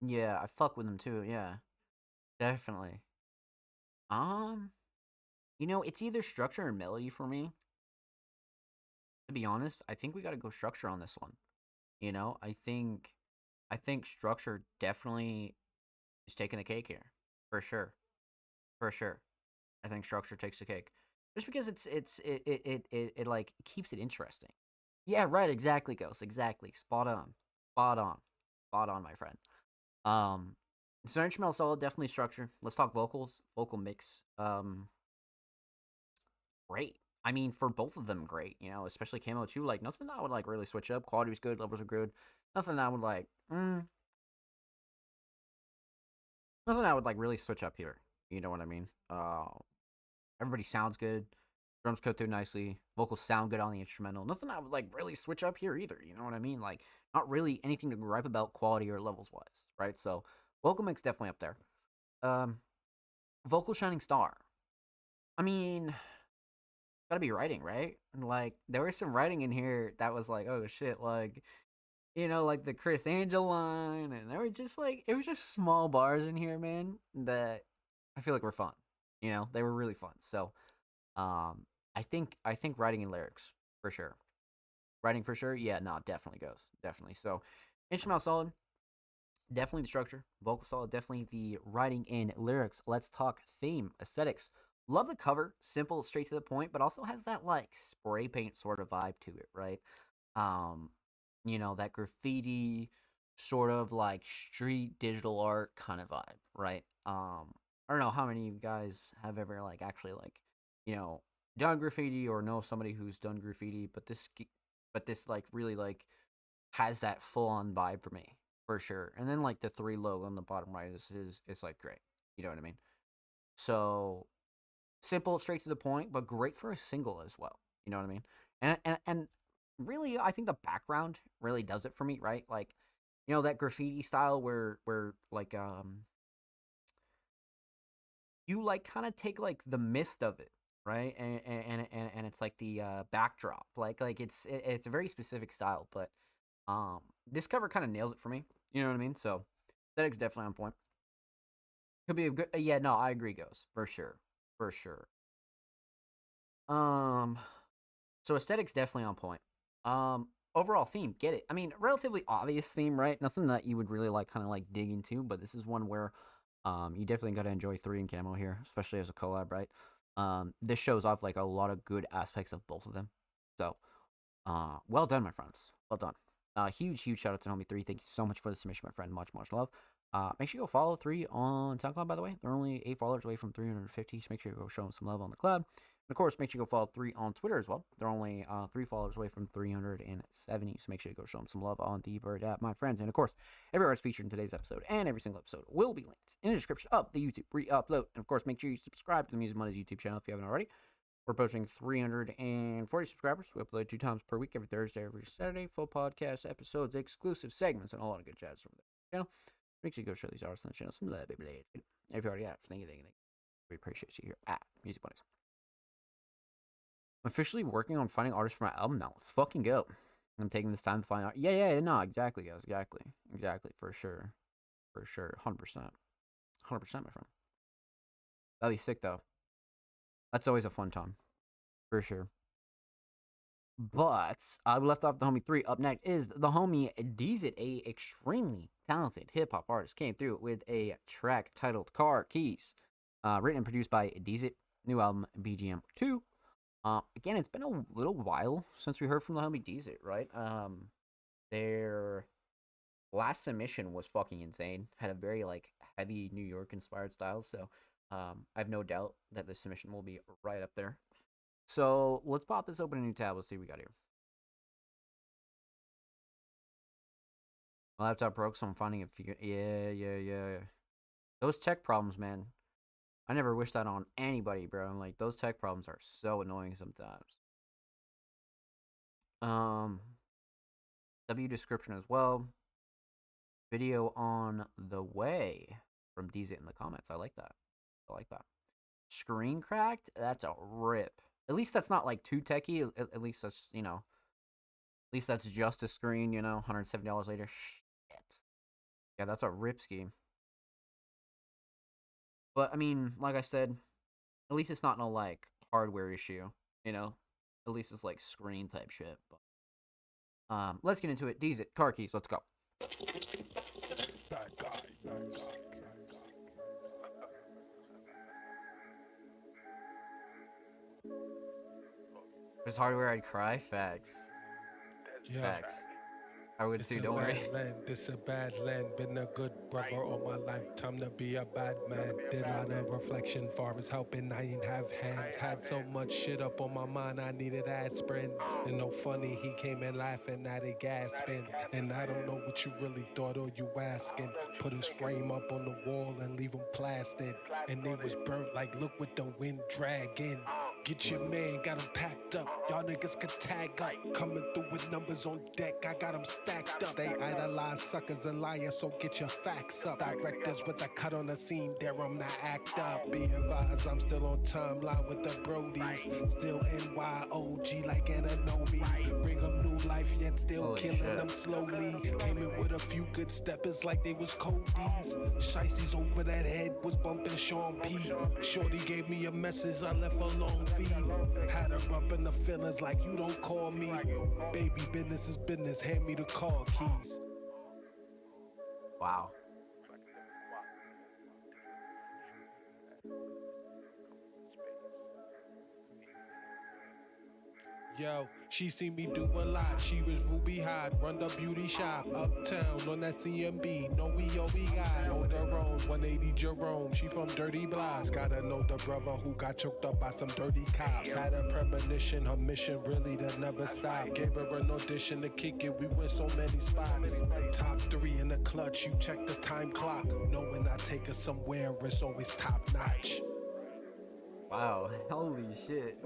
yeah. I fuck with them too. Yeah, definitely. Um, it's either structure or melody for me. To be honest, I think we got to go structure on this one. I think structure definitely is taking the cake here, for sure, for sure. I think structure takes the cake, just because it like keeps it interesting. Yeah, right. Exactly, Ghost. Exactly. Spot on. Spot on. Spot on, my friend. Um, so instrumental solid, definitely structure. Let's talk vocals, vocal mix. Great. I mean, for both of them, great. Especially Camo too. Like nothing I would like really switch up. Quality was good, levels were good. Nothing I would like. Nothing I would like really switch up here. You know what I mean? Everybody sounds good. Drums cut through nicely. Vocals sound good on the instrumental. Nothing I would like really switch up here either. You know what I mean? Like not really anything to gripe about quality or levels wise, right? So vocal mix definitely up there. Um, Vocal shining star. I mean, gotta be writing, right? Like there was some writing in here that was like, oh shit, like like the Chris Angel line, and there were just like it was just small bars in here, man, that I feel like were fun. They were really fun. So, I think writing and lyrics for sure. Writing for sure, yeah, no, definitely goes, definitely. So, instrumental solid, definitely the structure. Vocal solid, definitely the writing and lyrics. Let's talk theme, aesthetics. Love the cover, simple, straight to the point, but also has that like spray paint sort of vibe to it, right? Um, that graffiti sort of like street digital art kind of vibe, right? I don't know how many of you guys have ever like actually like, you know, done graffiti or know somebody who's done graffiti, but this like really like has that full on vibe for me, for sure. And then like the three logo on the bottom right is like great. You know what I mean? So simple, straight to the point, but great for a single as well. You know what I mean? And really, I think the background really does it for me, right? Like, that graffiti style where like you like kind of take like the mist of it, right? And it's like the backdrop, like it's a very specific style, but this cover kind of nails it for me. You know what I mean? So aesthetics definitely on point. Could be a good. Yeah, no, I agree. Goes for sure, for sure. Um, so aesthetics definitely on point. Overall theme, get it. I mean, relatively obvious theme, right? Nothing that you would really like, kind of like dig into, but this is one where, you definitely got to enjoy three in camo here, especially as a collab, right? This shows off like a lot of good aspects of both of them. So, well done, my friends. Well done. Huge shout out to Homie 3. Thank you so much for the submission, my friend. Much love. Make sure you go follow 3 on SoundCloud, by the way. They're only 8 followers away from 350, so make sure you go show them some love on the club. And of course, make sure you go follow 3 on Twitter as well. They're only 3 followers away from 370, so make sure you go show them some love on the Bird app, my friends. And of course, every artist featured in today's episode and every single episode will be linked in the description of the YouTube re-upload. And of course, make sure you subscribe to the Music Mondays YouTube channel if you haven't already. We're approaching 340 subscribers. We upload 2 times per week, every Thursday, every Saturday. Full podcast episodes, exclusive segments, and a lot of good chats over there. Make sure you go show these artists on the channel some love, baby. If you already have, thank you. We appreciate you here at Music Bunnies. I'm officially working on finding artists for my album now. Let's fucking go. I'm taking this time to find out. Yeah, no, exactly, guys. Exactly, for sure. 100%. 100%, my friend. That'd be sick, though. That's always a fun time. For sure. But we left off the homie 3. Up next is the homie Deezit, a extremely talented hip hop artist. Came through with a track titled Car Keys. Written and produced by Deezit. New album BGM 2. Again, it's been a little while since we heard from the homie Deezit, right? Their last submission was fucking insane. Had a very like heavy New York inspired style, so I have no doubt that this submission will be right up there. So let's pop this open a new tab. Let's see what we got here. My laptop broke, so I'm finding it. Yeah. Those tech problems, man. I never wish that on anybody, bro. Like those tech problems are so annoying sometimes. W description as well. Video on the way from DZ in the comments. I like that. I like that. Screen cracked? That's a rip. At least that's not like too techie. At least that's, you know, at least that's just a screen, you know, $170 later. Shit. Yeah, that's a rip scheme. But I mean, like I said, at least it's not no like hardware issue, you know. At least it's like screen type shit. But let's get into it. D's it. Car keys. Let's go. Bad guy music. If it's hardware, I'd cry. Facts. Yeah. Facts. I would It's too. a Don't worry. bad land, this a bad land. Been a good brother all my life. Time to be a bad man. Did a lot of reflection, far as helping. I ain't have hands. Had so much shit up on my mind, I needed aspirin. And no funny, he came in laughing at it, gasping. And I don't know what you really thought or you asking. Put his frame up on the wall and leave him plastered. And it was burnt like, look what the wind dragging. Get your man, got him packed up. Y'all niggas can tag up. Coming through with numbers on deck, I got them stacked up. They idolize suckers and liars, so get your facts up. Directors with a cut on the scene, dare them to act up. Be advised, I'm still on timeline with the Brodies. Still NYOG like Ananobi. Bring them new life, yet still Holy killing shit. them slowly. Came in with a few good steppers like they was Cody's. Shiesties over that head was bumping Sean P. Shorty gave me a message, I left a long feed. Had her up in the feelings like you don't call me. Baby, business is business, hand me the car keys. Wow. Yo, she seen me do a lot. She was Ruby Hyde, run the beauty shop. Uptown on that CMB. No, we all we got. On the road, 180 Jerome. She from Dirty Blocks. Gotta know the brother who got choked up by some dirty cops. Had a premonition, her mission really to never stop. Gave her an audition to kick it. We went so many spots. Top 3 in the clutch. You check the time clock. Knowing I take her somewhere, it's always top notch. Wow. Holy shit.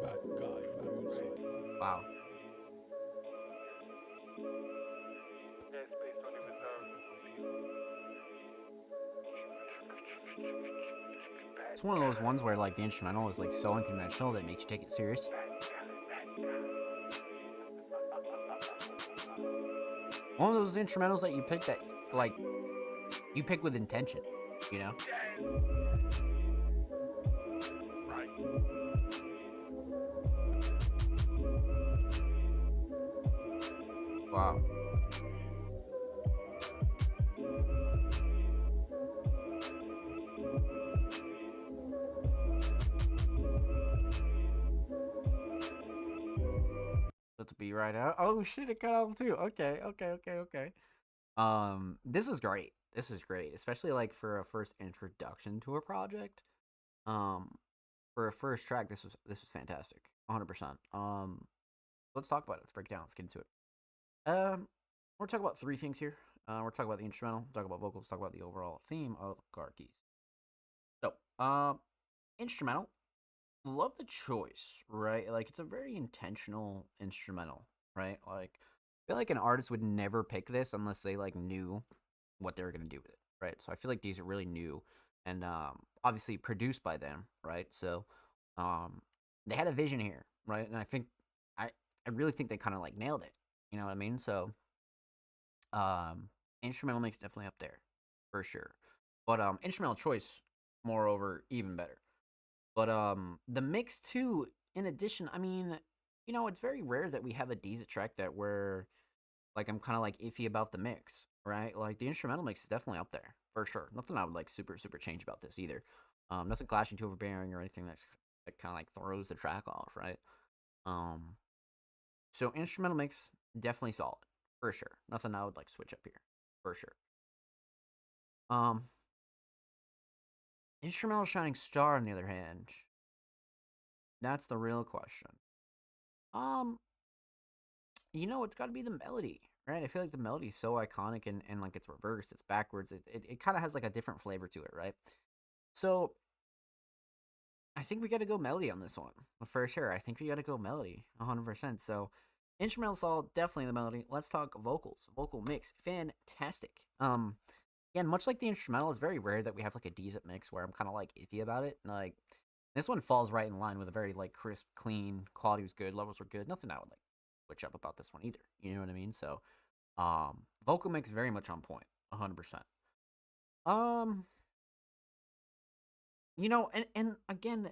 Bad guy music. Wow. It's one of those ones where like the instrumental is like so unconventional that it makes you take it serious. One of those instrumentals that you pick that like you pick with intention, you know? Wow. Let's be right out. Oh shit, it cut off too. Okay. This was great. This is great, especially like for a first introduction to a project. For a first track, this was fantastic. 100%. Let's talk about it. Let's break it down. Let's get into it. We're talking about 3 things here. We're talking about the instrumental, talk about vocals, talk about the overall theme of Car Keys. So, instrumental. Love the choice, right? Like it's a very intentional instrumental, right? Like I feel like an artist would never pick this unless they like knew what they were gonna do with it, right? So I feel like these are really new and obviously produced by them, right? So they had a vision here, right? And I think I really think they kind of like nailed it. You know what I mean? So instrumental makes definitely up there for sure. But instrumental choice, moreover, even better. But the mix too, in addition, I mean, you know, it's very rare that we have a Deezer track that where like I'm kind of like iffy about the mix, right? Like the instrumental mix is definitely up there for sure. Nothing I would like super change about this either. Nothing clashing too overbearing or anything that kind of like throws the track off, right? So instrumental mix definitely solid for sure. Nothing I would like switch up here for sure. Instrumental shining star on the other hand, that's the real question. You know, it's got to be the melody, right? I feel like the melody is so iconic and like it's reversed, it's backwards. It kind of has like a different flavor to it, right? So I think we got to go melody on this one for sure. I think we got to go melody 100%. So instrumental solid, definitely the melody. Let's talk vocals. Vocal mix, fantastic. Again, much like the instrumental, it's very rare that we have like a decent mix where I'm kind of like iffy about it. Like this one falls right in line with a very like crisp, clean, quality was good, levels were good. Nothing I would like switch up about this one either. You know what I mean? So, vocal mix very much on point, 100%. You know, and again,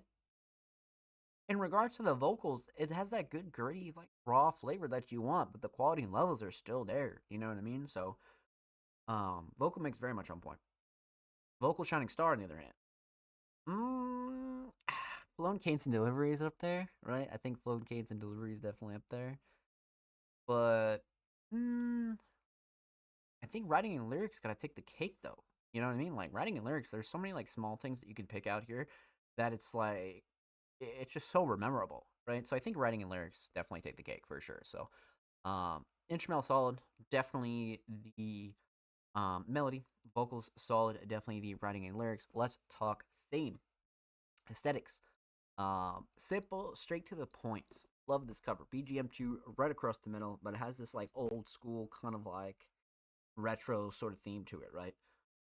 in regards to the vocals, it has that good gritty like raw flavor that you want, but the quality and levels are still there. You know what I mean? So, vocal mix very much on point. Vocal shining star on the other hand. Flown Cadence and Delivery is up there, right? I think Flown Cadence and Delivery is definitely up there. But I think writing and lyrics gotta take the cake though. You know what I mean? Like writing and lyrics, there's so many like small things that you can pick out here that it's like it's just so memorable, right? So I think writing and lyrics definitely take the cake for sure. So instrumental solid, definitely the melody, vocals solid, definitely the writing and lyrics. Let's talk theme. Aesthetics. Simple, straight to the point. Love this cover. BGM2 right across the middle, but it has this like old school kind of like retro sort of theme to it, right?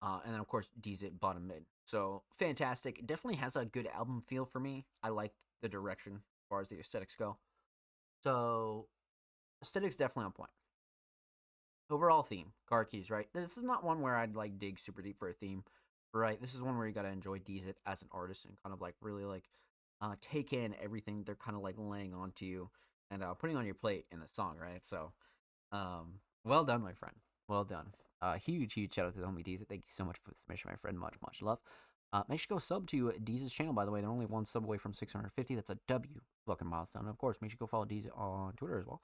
And then of course DZ bottom mid. So fantastic. Definitely has a good album feel for me. I like the direction as far as the aesthetics go. So aesthetics definitely on point. Overall theme, car keys, right? This is not one where I'd like dig super deep for a theme, right? This is one where you gotta enjoy DZ as an artist and kind of like really like take in everything they're kind of like laying onto you and putting on your plate in the song, right? So, well done, my friend. Well done. Huge shout out to the homie Deezus. Thank you so much for the submission, my friend. Much love. Make sure to go sub to Deezus' channel, by the way. They're only one sub away from 650. That's a W fucking milestone. And of course, make sure to go follow Deezus on Twitter as well.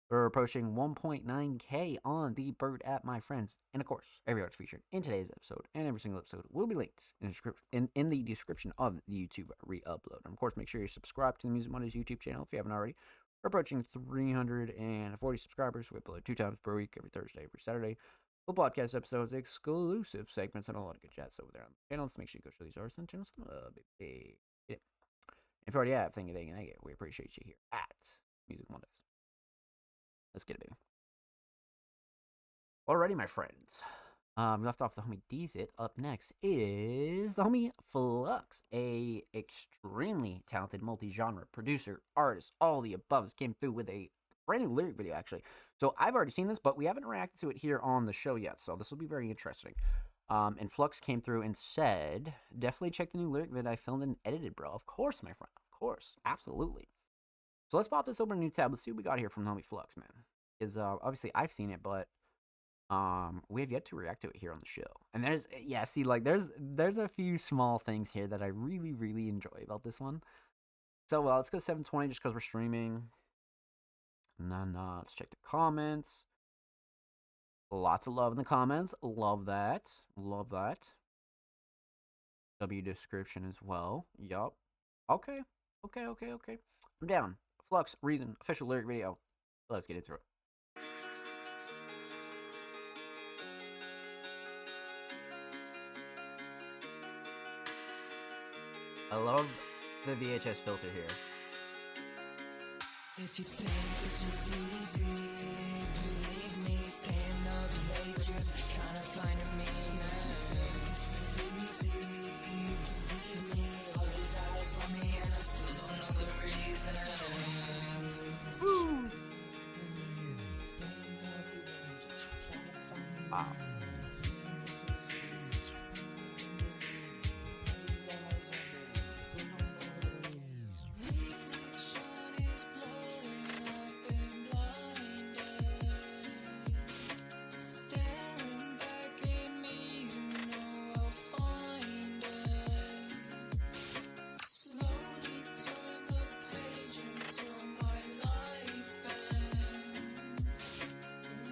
We're approaching 1.9K on the Bird app, my friends. And of course, every art's featured in today's episode and every single episode will be linked in the description of the YouTube re-upload. And of course, make sure you subscribe to the Music Mondays YouTube channel if you haven't already. We're approaching 340 subscribers. We upload 2 times per week, every Thursday, every Saturday. Full podcast episodes, exclusive segments, and a lot of good chats over there on the channel. So make sure you go show these artists and channels some love, baby. Yeah. If you already have, thank you. We appreciate you here at Music Mondays. Let's get it, baby. Alrighty, my friends. Left off the homie Deezus. Up next is the homie Flux, a extremely talented multi-genre producer, artist, all the above. Came through with a brand new lyric video, actually. So I've already seen this, but we haven't reacted to it here on the show yet. So this will be very interesting. And Flux came through and said, definitely check the new lyric video I filmed and edited, bro. Of course, my friend. Of course. Absolutely. So let's pop this open a new tab. Let's see what we got here from the homie Flux, man. Because obviously I've seen it, but we have yet to react to it here on the show. And there's there's a few small things here that I really enjoy about this one. So let's go 720 just because we're streaming. And then let's check the comments. Lots of love in the comments. Love that. Love that. W description as well. Yup. Okay. I'm down. Flux, Reason, official lyric video. Let's get into it. I love the VHS filter here. If you think this was easy, believe me, staying up late, just trying to find a meaning. This was easy, believe me, all these eyes on me and I still don't know the reason. Woo! Staying up late, just trying to find a meaning. Wow.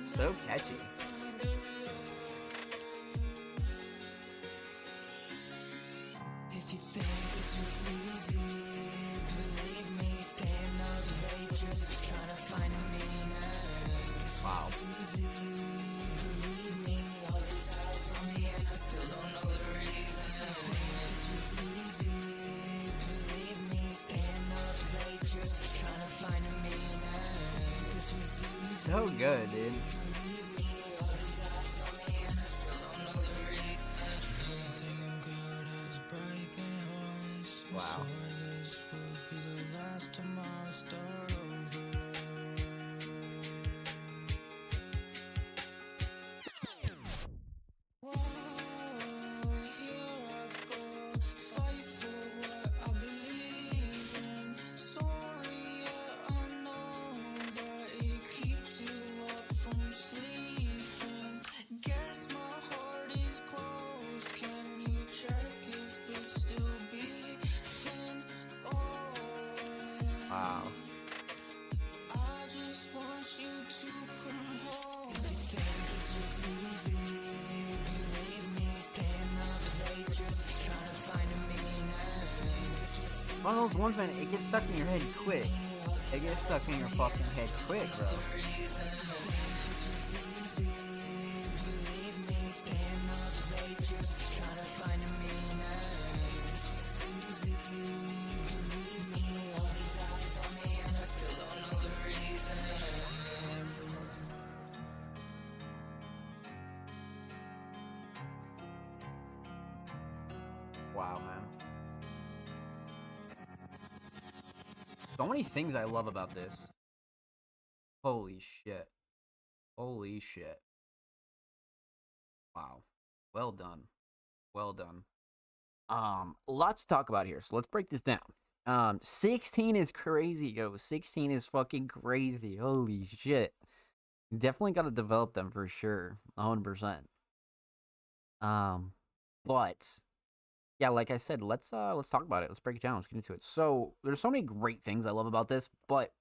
So catchy. If you think this was easy, believe me, staying up late, just trying to find a meaning. Wow. Easy, so good, dude. Wow. Wow. One of those ones, man, it gets stuck in your head quick. It gets stuck in your fucking head quick, bro. Wow, man. So many things I love about this. Holy shit. Holy shit. Wow. Well done. Well done. Lots to talk about here, so let's break this down. 16 is crazy, yo. 16 is fucking crazy. Holy shit. Definitely gotta develop them for sure. 100%. But yeah, like I said, let's talk about it. Let's break it down. Let's get into it. So there's so many great things I love about this, but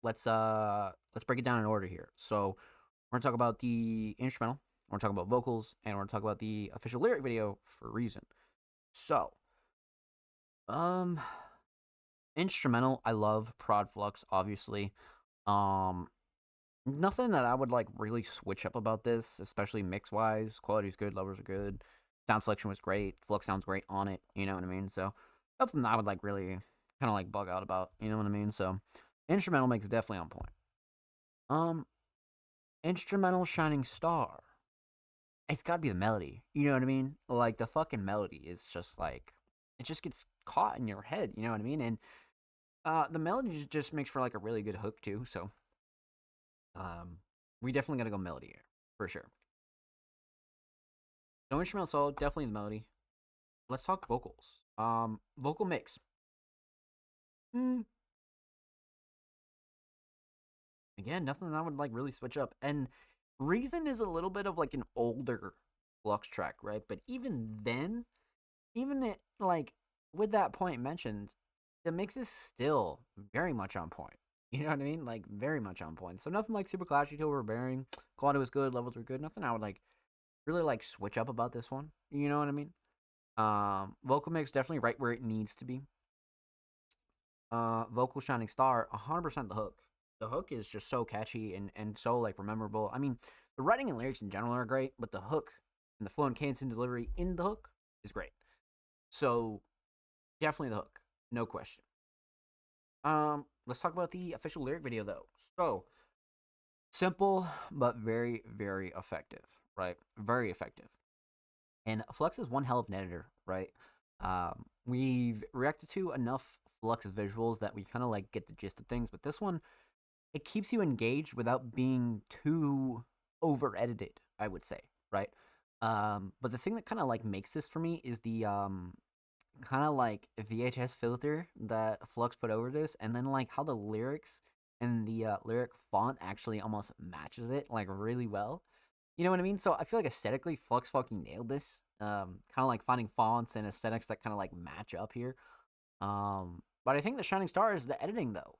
let's break it down in order here. So we're gonna talk about the instrumental, we're gonna talk about vocals, and we're gonna talk about the official lyric video for Reason. So, instrumental, I love Prod Flux, obviously. Nothing that I would like really switch up about this, especially mix wise. Quality's good, levels are good. Sound selection was great. Flux sounds great on it. You know what I mean? So nothing that I would like really kind of like bug out about. You know what I mean? So instrumental mix definitely on point. Instrumental Shining Star. It's gotta be the melody. You know what I mean? Like the fucking melody is just like it just gets caught in your head. You know what I mean? And the melody just makes for like a really good hook too. So we definitely gotta go melody here for sure. No instrumental solo, definitely the melody. Let's talk vocals. Vocal mix. Again, nothing that I would like really switch up. And Reason is a little bit of like an older Flux track, right? But even then, even it like with that point mentioned, the mix is still very much on point. You know what I mean? Like very much on point. So nothing like super clashy to overbearing. Quality was good, levels were good. Nothing I would like really like switch up about this one. You know what I mean? Vocal mix definitely right where it needs to be. Vocal Shining Star, 100% the hook. The hook is just so catchy and so like memorable. I mean, the writing and lyrics in general are great, but the hook and the flow and cadence and delivery in the hook is great. So definitely the hook, no question. Let's talk about the official lyric video though. So simple but very, very effective, right? Very effective. And Flux is one hell of an editor, right? We've reacted to enough Flux's visuals that we kind of like get the gist of things, but this one, it keeps you engaged without being too over edited, I would say, right? But the thing that kind of like makes this for me is the kind of like VHS filter that Flux put over this, and then like how the lyrics and the lyric font actually almost matches it like really well. You know what I mean? So I feel like aesthetically, Flux fucking nailed this. Kind of like finding fonts and aesthetics that kind of like match up here. But I think the Shining Star is the editing though.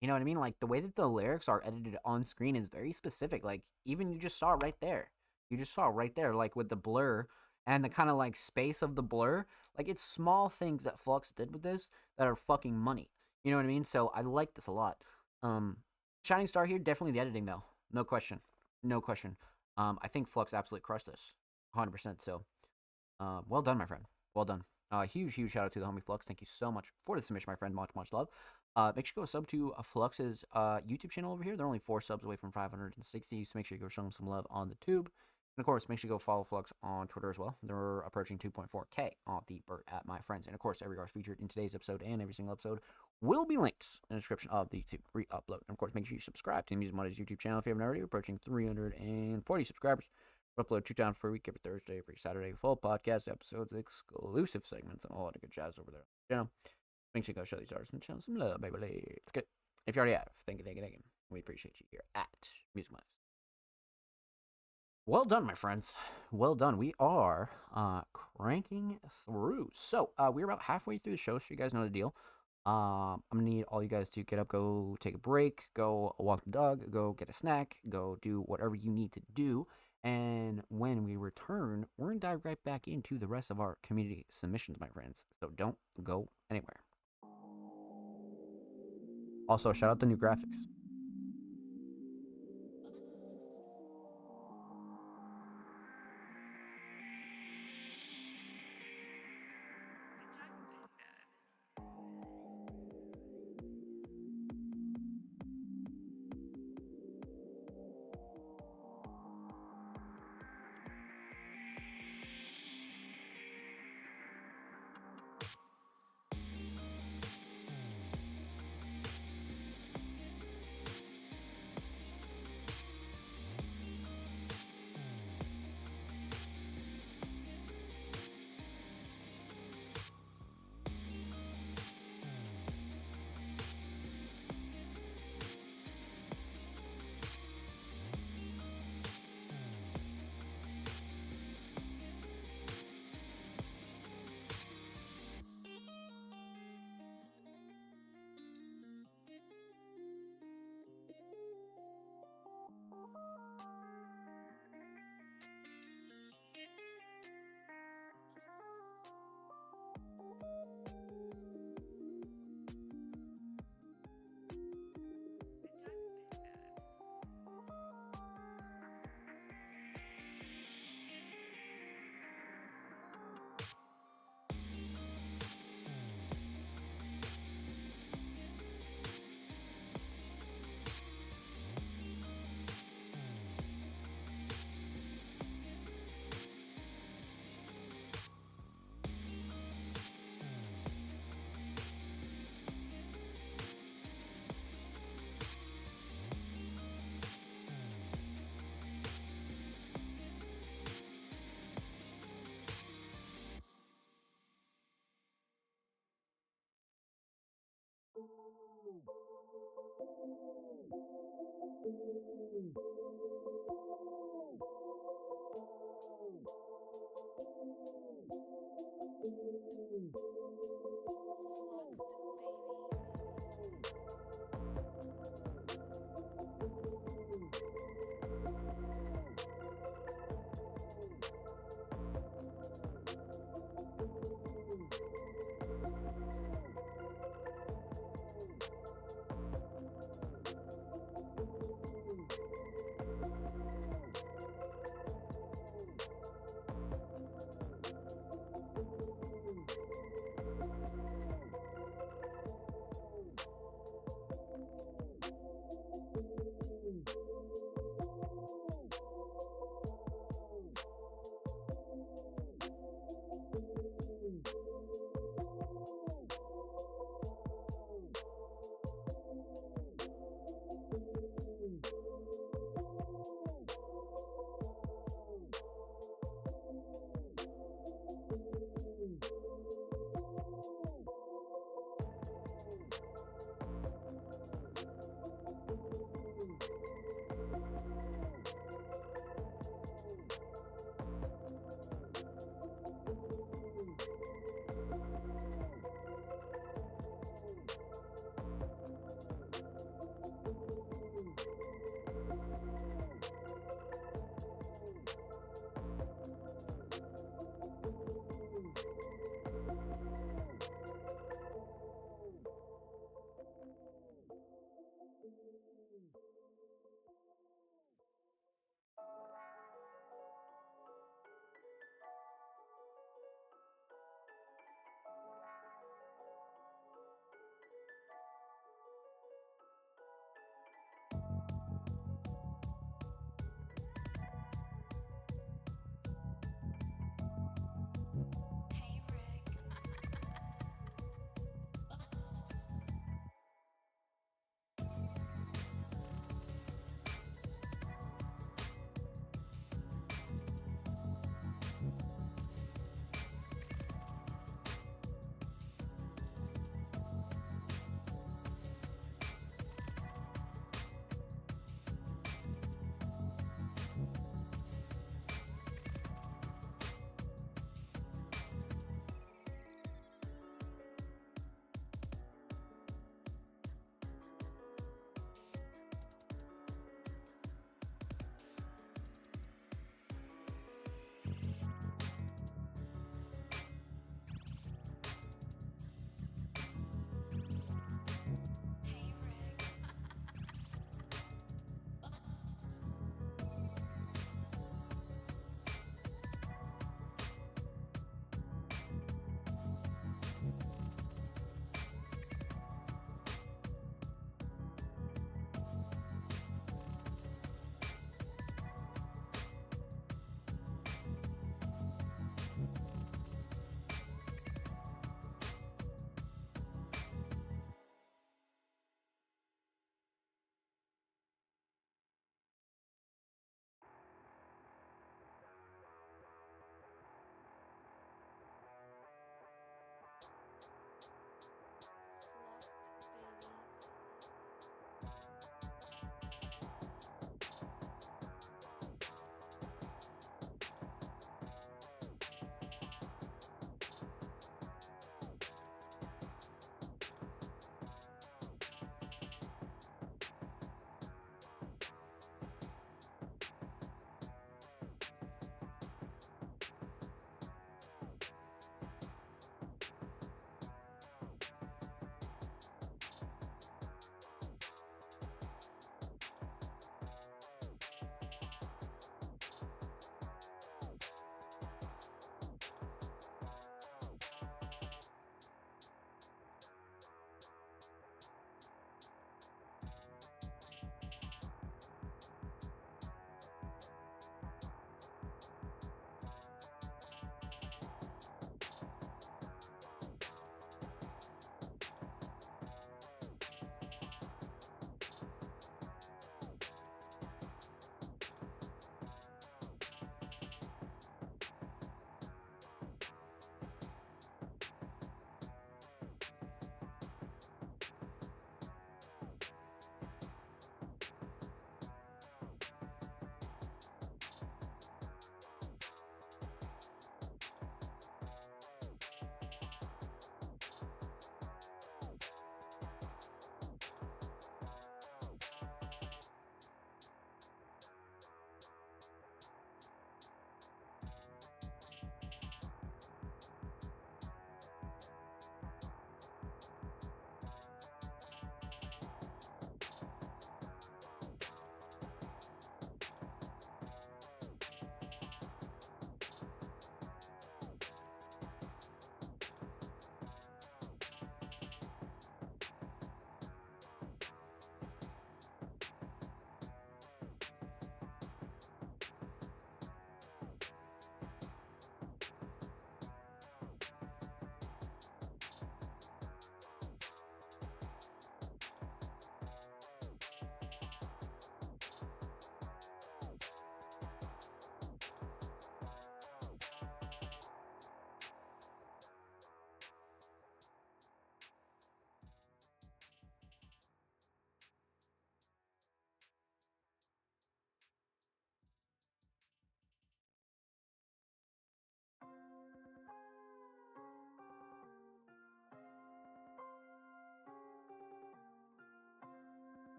You know what I mean? Like the way that the lyrics are edited on screen is very specific. Like even you just saw it right there. You just saw it right there, like with the blur and the kind of like space of the blur. Like it's small things that Flux did with this that are fucking money. You know what I mean? So I like this a lot. Shining Star here, definitely the editing though. No question. No question. I think Flux absolutely crushed this. 100%. So well done, my friend. Well done. Huge shout out to the homie Flux. Thank you so much for the submission, my friend. Much love. Make sure you go sub to Flux's YouTube channel over here. They're only 4 subs away from 560, so make sure you go show them some love on the tube. And of course, make sure you go follow Flux on Twitter as well. They're approaching 2.4K on the Burt at My Friends. And of course, every artist featured in today's episode and every single episode will be linked in the description of the YouTube re-upload. And of course, make sure you subscribe to the Music Mondays YouTube channel if you haven't already. We're approaching 340 subscribers. We upload 2 times per week, every Thursday, every Saturday. Full podcast episodes, exclusive segments, and all that good jazz over there. You know, make sure you go show these artists and show some love, baby. Let's get it. If you already have, thank you. We appreciate you here at Music Mondays. Well done, my friends. Well done. We are cranking through. So we're about halfway through the show, so you guys know the deal. I'm gonna need all you guys to get up, go take a break, go walk the dog, go get a snack, go do whatever you need to do. And when we return, we're gonna dive right back into the rest of our community submissions, my friends. So don't go anywhere. Also, shout out the new graphics.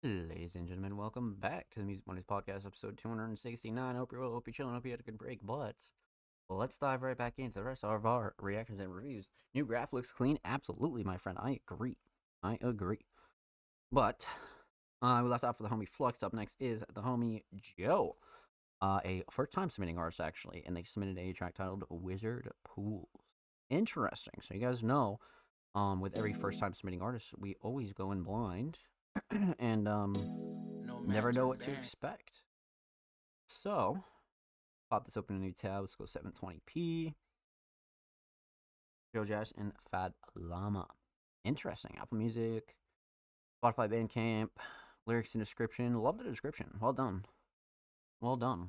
Ladies and gentlemen, welcome back to the Music Mondays Podcast, episode 269. Hope you're well, hope you're chilling, hope you had a good break, but let's dive right back into the rest of our reactions and reviews. New graph looks clean, absolutely, my friend. I agree. But we left off with the homie Flux. Up next is the homie Joe, a first-time submitting artist, actually, and they submitted a track titled Wizard Pools. Interesting. So you guys know, with every first-time submitting artist, we always go in blind and never know what to expect. So, pop this open in a new tab. Let's go 720p. Joe Jazz and Fad Llama. Interesting. Apple Music, Spotify Bandcamp, lyrics and description. Love the description. Well done. Well done.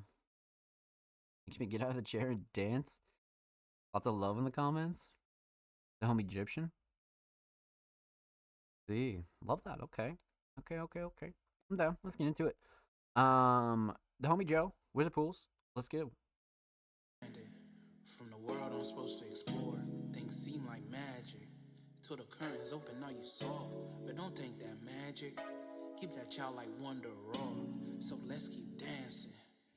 Makes me get out of the chair and dance. Lots of love in the comments. The homie Egyptian. See, love that. Okay. I'm down. Let's get into it. The homie Joe, Wizard Pools. Let's go. From the world I'm supposed to explore, things seem like magic. Till the curtains open, now you saw. But don't think that magic. Keep that childlike wonder raw. So let's keep dancing.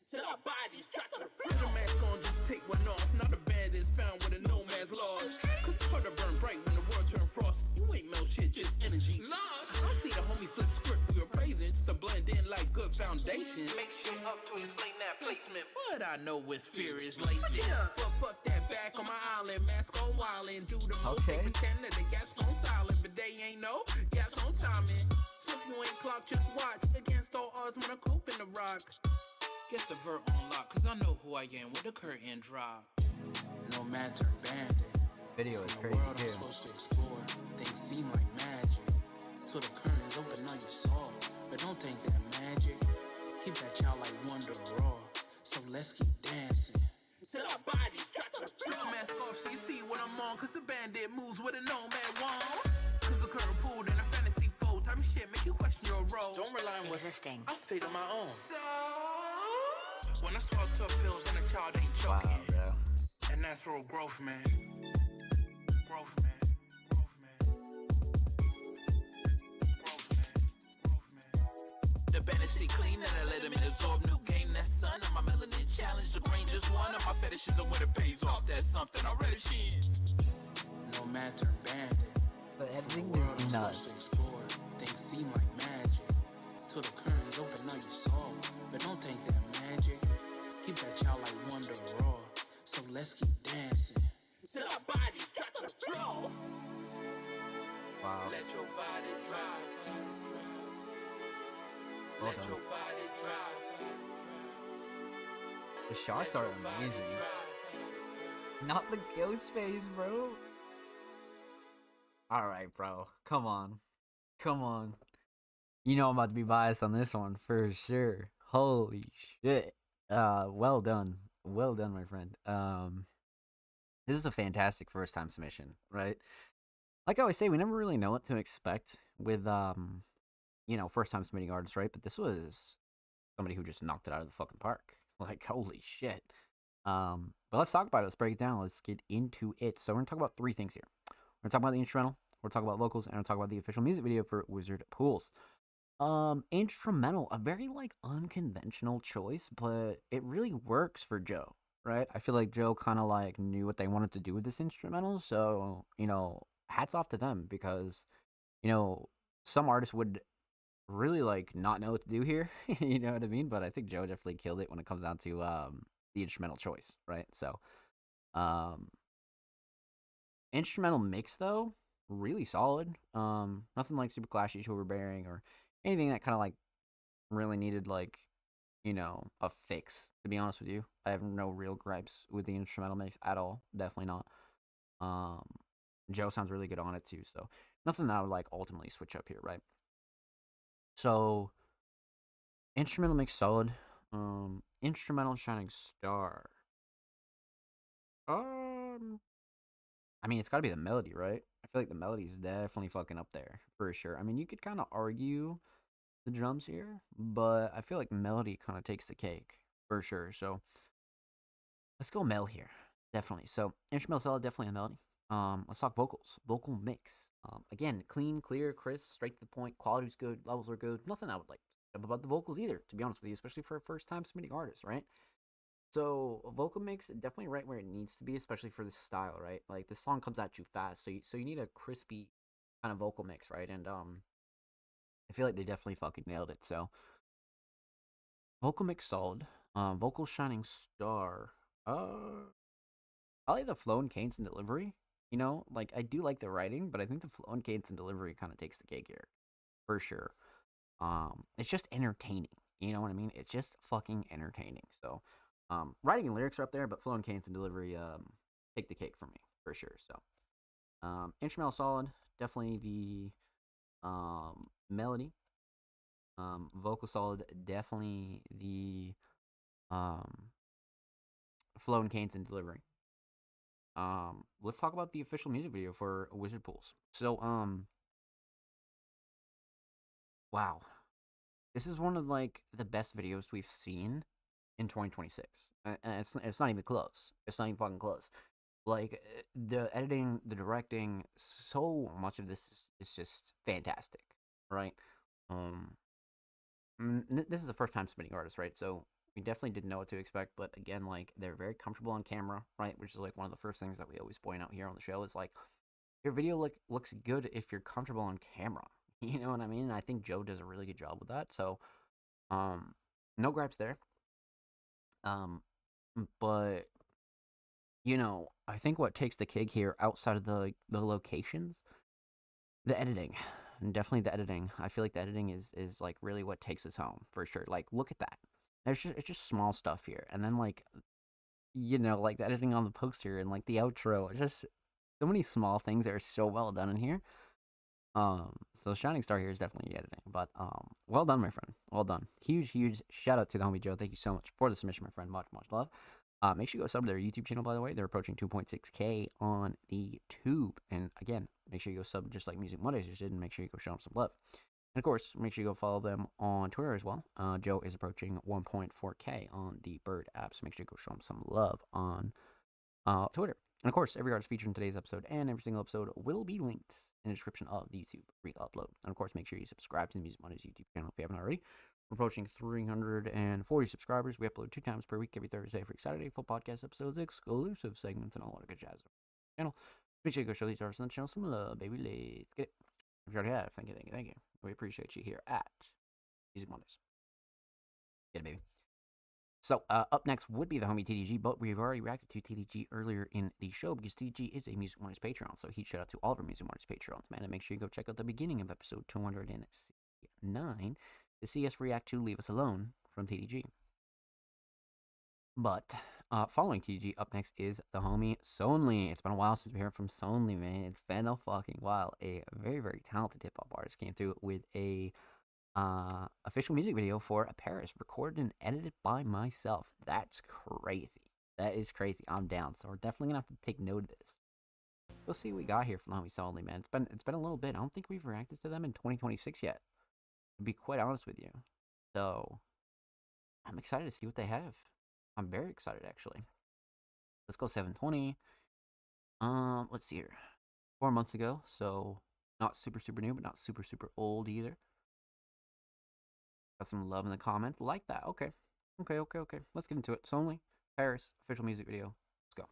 Till our bodies drop to the floor. The mask gon' just take one off. Now the band is found with a nomad's lost. Cause it's hard to burn bright when the world turn frost. You ain't melt shit, just energy lost. I see the homie flip script we were praising, just to blend in like good foundation. Make sure up to explain that placement. But I know it's fear is laced in. But fuck that back on my island, mask on wildin'. Do the most, they pretend that the gaps gon' silent, but they ain't no gaps on timing. So if you ain't clock, just watch. Against all odds, when I cope in the rock. Guess the vert on lock, cause I know who I am with the curtain drop. No matter bandit. Video is crazy world too. I'm supposed to explore, things seem like magic. Till the curtains open, now you saw. But don't think that magic. Keep that childlike wonder raw. So let's keep dancing. Till our bodies drop to the floor. Mask off so you see what I'm on. Cause the bandit moves with a nomad wand. Cause the curtain pulled in a fantasy fold. Type of shit make you question your role. Don't rely on what's Existing. I figure my own. So when I swallow tough pills and a child ain't choking. Wow, bro. And that's real growth, man. Growth, man. Growth, man. Growth, man. Growth, man. The fantasy clean and I let them absorb new game. That sun on my melanin challenge. The grain just one of my fetishes and when it pays off. That's something I relish in. No matter bandit. The editing The world is I'm nuts. supposed to explore. Things seem like magic. Till the curtains open, now you saw. But don't think that magic. Keep that childlike wonder raw. So let's keep dancing. Till our bodies drop to the floor. Wow. Let your body drive. Well Let done. your body drive. The shots are amazing. Not the ghost face, bro. Alright, bro. Come on. You know I'm about to be biased on this one for sure. Holy shit. Well done. Well done, my friend. This is a fantastic first time submission, right? Like I always say, we never really know what to expect with first time submitting artists, right? But this was somebody who just knocked it out of the fucking park. Like, holy shit. But let's talk about it. Let's break it down. Let's get into it. So we're gonna talk about three things here. We're gonna talk about the instrumental, we're gonna talk about vocals, and we're gonna talk about the official music video for Wizard Pools. Instrumental, a very unconventional choice, but it really works for Joe, right? I feel like Joe kind of knew what they wanted to do with this instrumental, so hats off to them, because some artists would really not know what to do here. You know what I mean? But I think Joe definitely killed it when it comes down to the instrumental choice, right? So instrumental mix though, really solid. Nothing super clashy, too overbearing, or anything that kind of really needed a fix, to be honest with you. I have no real gripes with the instrumental mix at all. Definitely not. Joe sounds really good on it too, so nothing that I would ultimately switch up here, right? So instrumental mix solid. Instrumental shining star. I mean, it's got to be the melody, right? I feel like the melody is definitely fucking up there for sure. I mean, you could kind of argue the drums here, but I feel like melody kind of takes the cake for sure. So let's go Mel here, definitely. So instrumental solid, definitely a melody. Let's talk vocals. Vocal mix. Again, clean, clear, crisp, straight to the point. Quality's good. Levels are good. Nothing I would like about the vocals either, to be honest with you, especially for a first time submitting artist, right? So a vocal mix definitely right where it needs to be, especially for this style, right? Like this song comes at you fast, so you need a crispy kind of vocal mix, right? And I feel like they definitely fucking nailed it. So vocal mix solid. Vocal shining star. I like the flow and cadence and delivery. You know, like I do like the writing, but I think the flow and cadence and delivery kind of takes the cake here, for sure. It's just entertaining. You know what I mean? It's just fucking entertaining. So, writing and lyrics are up there, but flow and cadence and delivery take the cake for me, for sure. So, instrumental solid. Definitely the melody. Vocal solid. Definitely the flow and cadence and delivery. Let's talk about the official music video for Wizard Pools. So, wow, this is one of like the best videos we've seen in 2026, and it's not even close. It's not even fucking close. Like the editing, the directing, so much of this is just fantastic, right? This is the first time submitting artist, right? So we definitely didn't know what to expect, but again, like they're very comfortable on camera, right? Which is like one of the first things that we always point out here on the show is like your video looks good if you're comfortable on camera. You know what I mean? And I think Joe does a really good job with that. So, no gripes there. But you know, I think what takes the cake here outside of the locations, the editing. And definitely the editing. I feel like the editing is like really what takes us home for sure. Like look at that. It's just small stuff here, and then like, you know, like the editing on the poster and like the outro. It's just so many small things that are so well done in here. So shining star here is definitely the editing, but well done, my friend. Well done. Huge shout out to the homie Joe. Thank you so much for the submission, my friend. Much love. Make sure you go sub to their YouTube channel, by the way. They're approaching 2.6K on the tube, and again, make sure you go sub just like Music Mondays just did, and make sure you go show them some love. And of course, make sure you go follow them on Twitter as well. Joe is approaching 1.4K on the Bird app, so make sure you go show him some love on Twitter. And of course, every artist featured in today's episode and every single episode will be linked in the description of the YouTube re-upload. And of course, make sure you subscribe to the Music Mondays YouTube channel if you haven't already. We're approaching 340 subscribers. We upload 2 times per week, every Thursday, every Saturday, full podcast episodes, exclusive segments, and all that good jazz. Channel. Make sure you go show these artists on the channel some love, baby. Let's get it. If you already have, thank you. We appreciate you here at Music Mondays. Get it, baby. So, up next would be the homie TDG, but we've already reacted to TDG earlier in the show because TDG is a Music Mondays Patreon. So, huge shout out to all of our Music Mondays Patreons, man. And make sure you go check out the beginning of episode 269 to see us react to Leave Us Alone from TDG. But, following TDG, up next is the homie Sonly. It's been a while since we heard from Sonly, man. It's been a fucking while. A very, very talented hip-hop artist came through with a official music video for Paris, recorded and edited by myself. That's crazy. That is crazy. I'm down. So we're definitely gonna have to take note of this. We'll see what we got here from the homie Sonly, man. It's been a little bit. I don't think we've reacted to them in 2026 yet, to be quite honest with you. So I'm excited to see what they have. I'm very excited, actually. Let's go 720. Let's see here. 4 months ago, so not super new, but not super old either. Got some love in the comments. Like that. Okay. Let's get into it. Sonly, Paris, official music video. Let's go.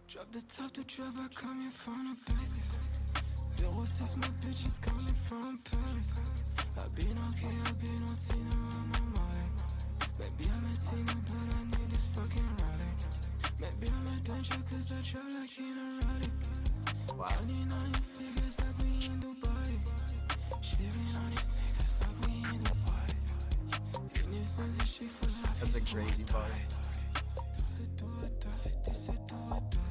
Drop the top, the drop, I come here from the basics. 06, my bitch is coming from Paris. I've been okay, I've been on scene around my money. Maybe I'm a sinner, but I need this fucking rally. Maybe I'm a danger, cause I trap like in a rally. Wow. 99 figures like we in Dubai. Shitting on these niggas like we in the party. In this music shit for life. That's a crazy party. This it do it die, this it do it die.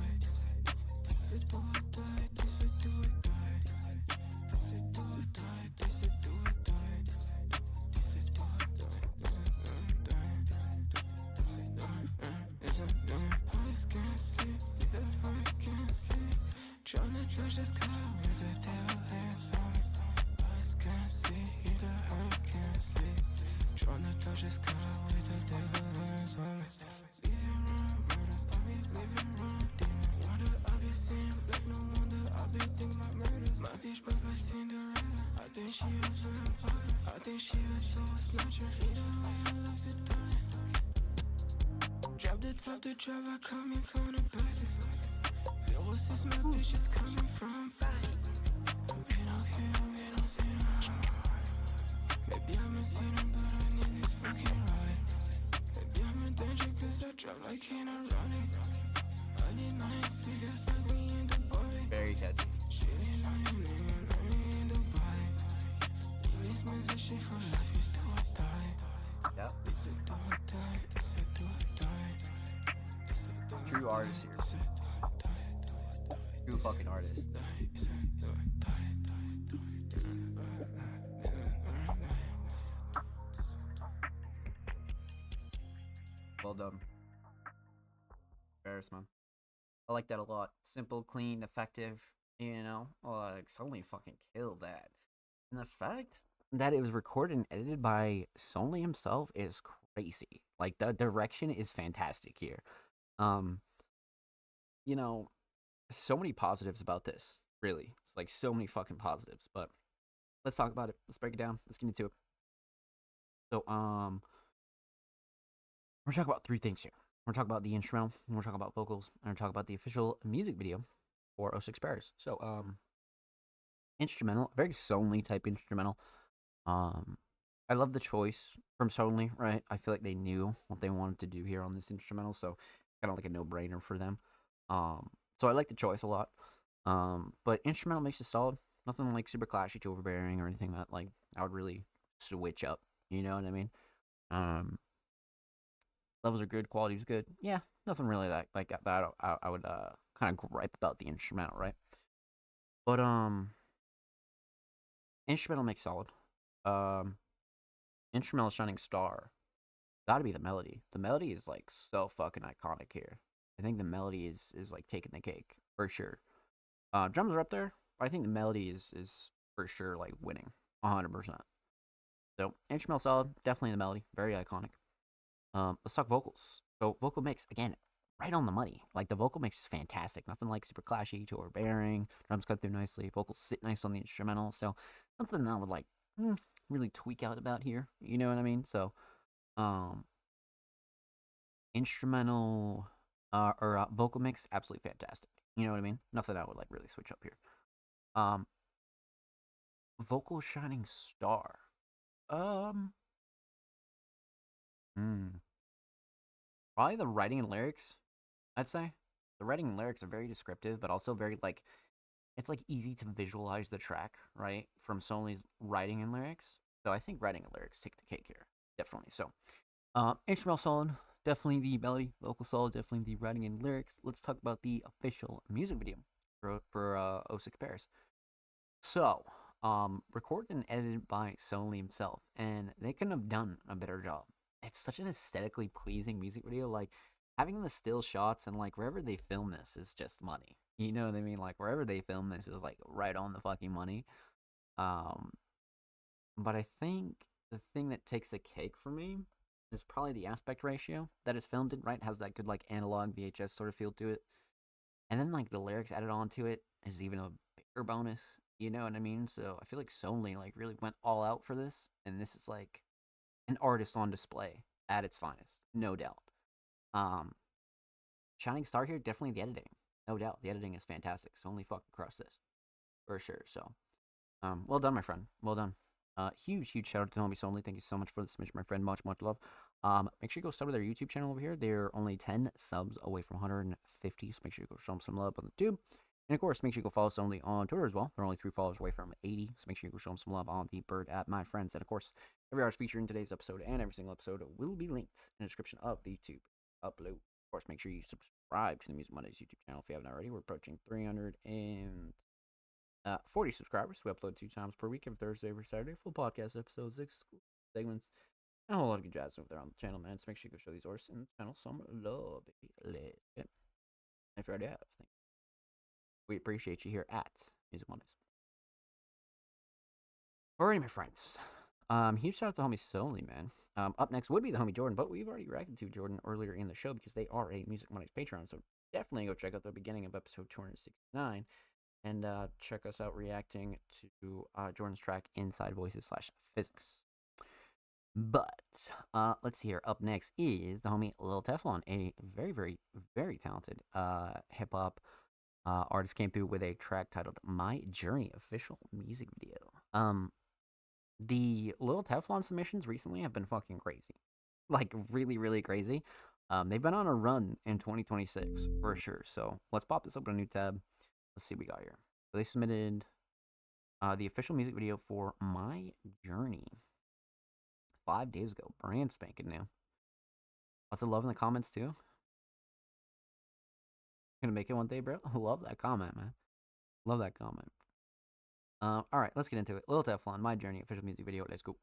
This it do it die, this it do it die. This it do it die, this it do it die. This it do it die, this it do it die. Eyes can't see, the heart can't see. Tryna touch the sky with the devil hands on me. Eyes can't see, the heart can't see. Tryna touch the sky with the devil hands on me. Living around murders, I be living she was vampire. I think she a soul snatcher. Either way, I love to die. Drop the top, the driver coming from the basis. Say, what's this, my bitch is coming from? We don't care, we don't see no. Maybe I'm a sinner, but I need this fucking ride. Maybe I'm in danger, cause I drive like an ironic. I need 9 figures like we in Dubai. Very catchy. Shitting on you, nigga, like we in Dubai. In this position for life is do or die. Yep. It's a do or die, it's a do or die. It's a do or True artist here. It's a do or die, do or die. True fucking artist. It's a do or die, do or Well done. Embarrass, man. I like that a lot. Simple, clean, effective. You know, like Sony fucking killed that. And the fact that it was recorded and edited by Sony himself is crazy. Like the direction is fantastic here. You know, so many positives about this. Really, it's like so many fucking positives. But let's talk about it. Let's break it down. Let's get into it. So, we're talking about 3 things here. We're talking about the instrumental, and we're talking about vocals, and we're talking about the official music video for 06 Paris. So, instrumental, very Sony type instrumental. I love the choice from Sony, right? I feel like they knew what they wanted to do here on this instrumental, so kind of like a no-brainer for them. So I like the choice a lot. But instrumental makes it solid. Nothing like super clashy to overbearing or anything that like I would really switch up. You know what I mean? Levels are good, quality was good. Yeah, nothing really that like that I would kind of gripe about the instrumental, right? But instrumental makes solid. Instrumental shining star. Gotta be the melody. The melody is like so fucking iconic here. I think the melody is like taking the cake for sure. Drums are up there, but I think the melody is for sure like winning 100%. So instrumental solid, definitely the melody, very iconic. Let's talk vocals. So vocal mix again, right on the money. Like the vocal mix is fantastic. Nothing like super clashy to overbearing. Drums cut through nicely. Vocals sit nice on the instrumental. So nothing I would like really tweak out about here. You know what I mean? So instrumental or vocal mix, absolutely fantastic. You know what I mean? Nothing I would like really switch up here. Vocal shining star. Probably the writing and lyrics, I'd say. The writing and lyrics are very descriptive, but also very, like, it's, like, easy to visualize the track, right? From Sony's writing and lyrics. So I think writing and lyrics take the cake here. Definitely. So, instrumental solid. Definitely the melody. Vocal solid. Definitely the writing and lyrics. Let's talk about the official music video for 06 Paris. So, recorded and edited by Sony himself. And they couldn't have done a better job. It's such an aesthetically pleasing music video. Like, having the still shots and, like, wherever they film this is just money. You know what I mean? Like, wherever they film this is, like, right on the fucking money. But I think the thing that takes the cake for me is probably the aspect ratio that it's filmed in, right? It has that good, like, analog VHS sort of feel to it. And then, like, the lyrics added onto it is even a bigger bonus. You know what I mean? So I feel like Sony, like, really went all out for this. And this is, like, an artist on display at its finest, no doubt. Shining star here, definitely the editing, no doubt. The editing is fantastic. Sony fucking crushed this for sure. So, well done, my friend. Well done. Huge shout out to Homie Sony. Thank you so much for the submission, my friend. Much love. Make sure you go sub to their YouTube channel over here. They're only 10 subs away from 150, so make sure you go show them some love on the tube. And of course, make sure you go follow Sony on Twitter as well. They're only 3 followers away from 80, so make sure you go show them some love on the Bird at My Friends. And of course, every artist featured in today's episode and every single episode will be linked in the description of the YouTube upload. Of course, make sure you subscribe to the Music Mondays YouTube channel if you haven't already. We're approaching 340 subscribers. We upload 2 times per week, every Thursday, every Saturday. Full podcast episodes, exclusive segments, and a whole lot of good jazz over there on the channel, man. So make sure you go show these artists in the channel some love. And if you already have, thank you. We appreciate you here at Music Mondays. Alrighty, my friends. Huge shout out to homie Sony, man. Up next would be the homie Jordan, but we've already reacted to Jordan earlier in the show because they are a Music Mondays Patreon. So definitely go check out the beginning of episode 269. and check us out reacting to Jordan's track Inside Voices / Physics. But let's see here. Up next is the homie Lil Teflon, a very, very, very talented hip hop artist. Came through with a track titled "My Journey" official music video. The Lil Teflon submissions recently have been fucking crazy, like really, really crazy. They've been on a run in 2026 for sure. So let's pop this open a new tab. Let's see what we got here. So they submitted the official music video for "My Journey" 5 days ago, brand spanking new. Lots of love in the comments too. Gonna make it one day, bro. Love that comment, man. Love that comment. All right, let's get into it. Lil Teflon, "My Journey" official music video. Let's go.